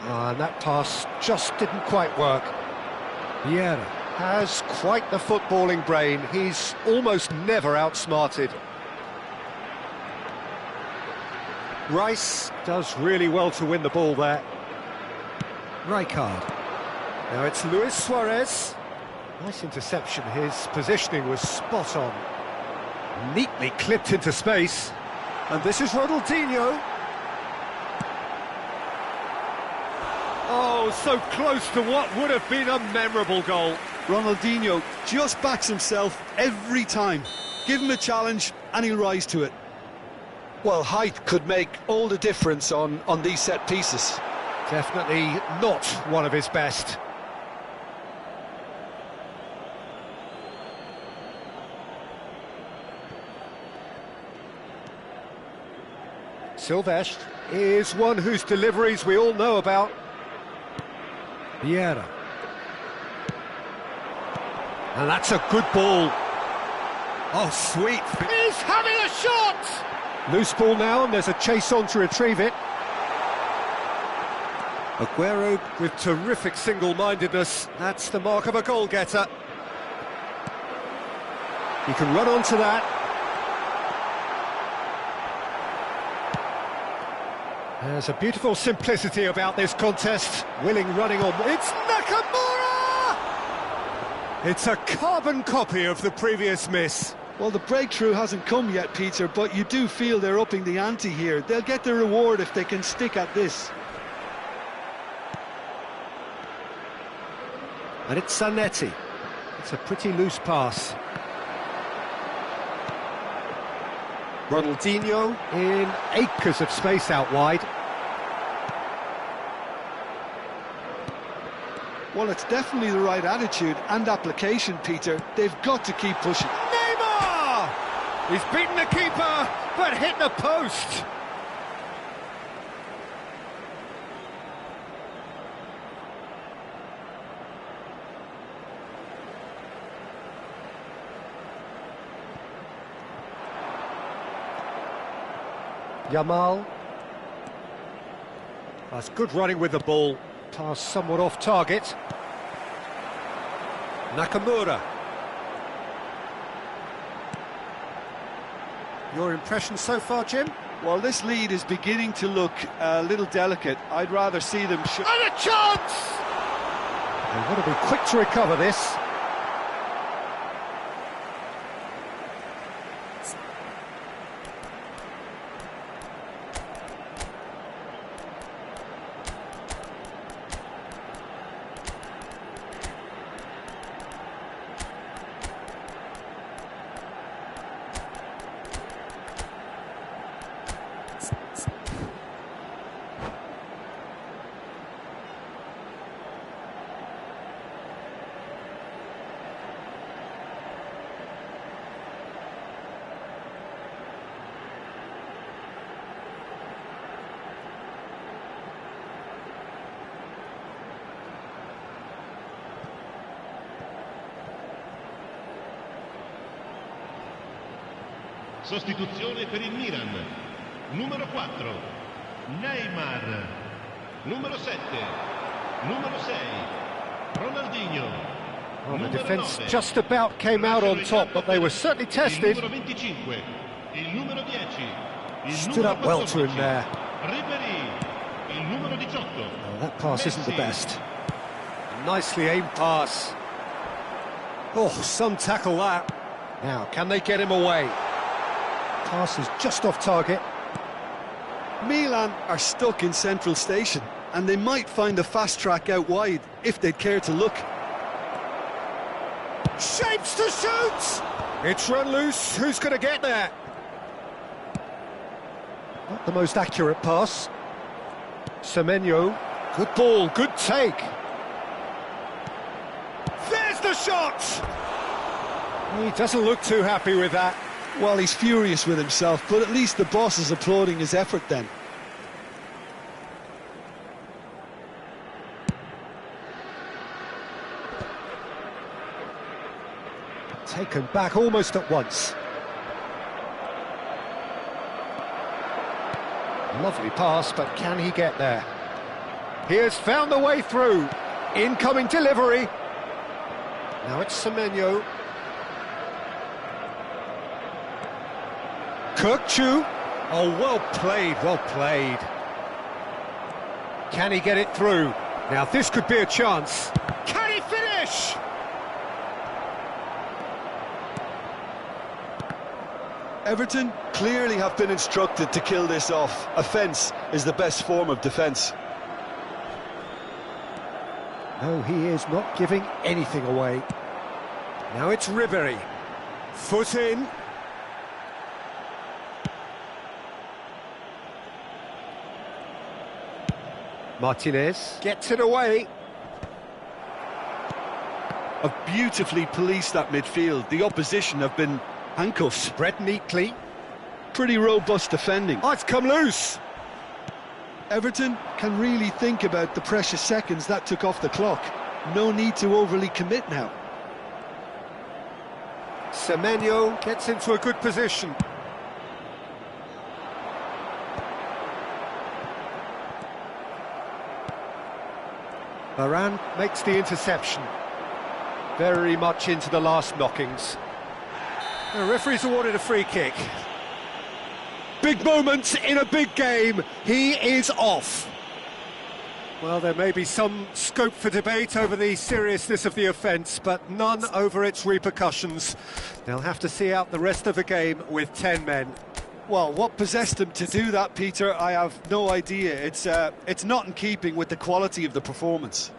And that pass just didn't quite work. Vieira has quite the footballing brain. He's almost never outsmarted. Rice does really well to win the ball there. Rijkaard. Now it's Luis Suarez. Nice interception, his positioning was spot on. Neatly clipped into space. And this is Ronaldinho. Oh, so close to what would have been a memorable goal.
Ronaldinho just backs himself every time. Give him a challenge and he'll rise to it. Well, height could make all the difference on these set pieces.
Definitely not one of his best. Silvestre is one whose deliveries we all know about. Vieira. And that's a good ball. Oh, sweet. He's having a shot! Loose ball now, and there's a chase on to retrieve it. Aguero with terrific single-mindedness. That's the mark of a goal-getter. He can run onto that. There's a beautiful simplicity about this contest. Willing running on. It's Nakamura! It's a carbon copy of the previous miss.
Well, the breakthrough hasn't come yet, Peter, but you do feel they're upping the ante here. They'll get the reward if they can stick at this.
And it's Zanetti. It's a pretty loose pass. Ronaldinho in acres of space out wide.
Well, it's definitely the right attitude and application, Peter. They've got to keep pushing.
Neymar! He's beaten the keeper, but hit the post. Yamal. That's good running with the ball. Pass somewhat off target. Nakamura. Your impression so far, Jim?
Well, this lead is beginning to look a little delicate. I'd rather see them...
And a chance! They want to be quick to recover this.
Sostituzione per il Milan. Numero 4, Neymar. Numero 7, numero 6, Ronaldinho.
Well, the defence just about came out on top, but they were certainly tested.
Il numero 25, il numero 10, il
Stood
numero
up well to him
14,
there.
Ribéry, il numero 18.
Oh, that pass isn't the
Messi.
best. Nicely aimed pass. Oh, some tackle that. Now, can they get him away? Pass is just off target.
Milan are stuck in central station, and they might find a fast track out wide if they'd care to look.
Shapes to shoot! It's run loose. Who's going to get there? Not the most accurate pass. Semenyo. Good ball, good take. There's the shot! He doesn't look too happy with that.
Well, he's furious with himself, but at least the boss is applauding his effort then.
Taken back almost at once. Lovely pass, but can he get there? He has found the way through. Incoming delivery. Now it's Semenyo. Kirkchu. Oh, well played, well played. Can he get it through? Now this could be a chance. Can he finish?
Everton clearly have been instructed to kill this off. Offence is the best form of defence.
No, he is not giving anything away. Now it's Ribéry. Foot in. Martinez gets it away.
Have beautifully policed that midfield. The opposition have been handcuffed.
Spread neatly.
Pretty robust defending.
Oh, it's come loose.
Everton can really think about the precious seconds that took off the clock. No need to overly commit now.
Semenyo gets into a good position. Varane makes the interception. Very much into the last knockings. The referee's awarded a free kick. Big moments in a big game. He is off. Well, there may be some scope for debate over the seriousness of the offence, but none over its repercussions. They'll have to see out the rest of the game with 10 men.
Well, what possessed him to do that, Peter, I have no idea. It's not in keeping with the quality of the performance.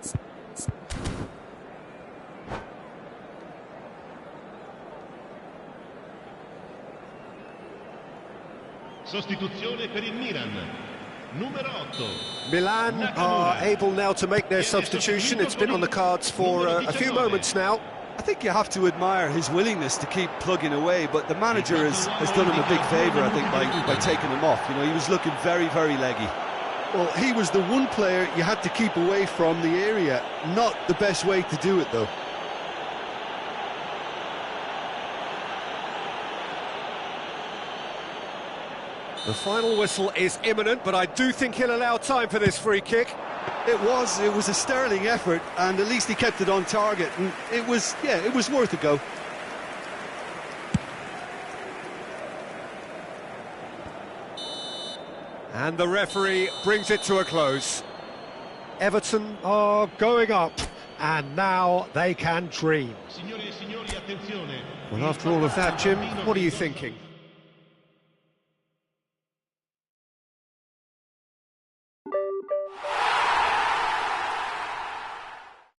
Sostituzione per il Milan. Numero 8.
Milan are able now to make their substitution. It's been on the cards for a few moments now.
I think you have to admire his willingness to keep plugging away, but the manager has done him a big favour, I think, by taking him off. You know, he was looking very, very leggy. Well, he was the one player you had to keep away from the area. Not the best way to do it, though.
The final whistle is imminent, but I do think he'll allow time for this free kick.
It was a sterling effort, and at least he kept it on target, and it was worth a go.
And the referee brings it to a close. Everton are going up, and now they can dream. Well, after all of that, Jim, what are you thinking?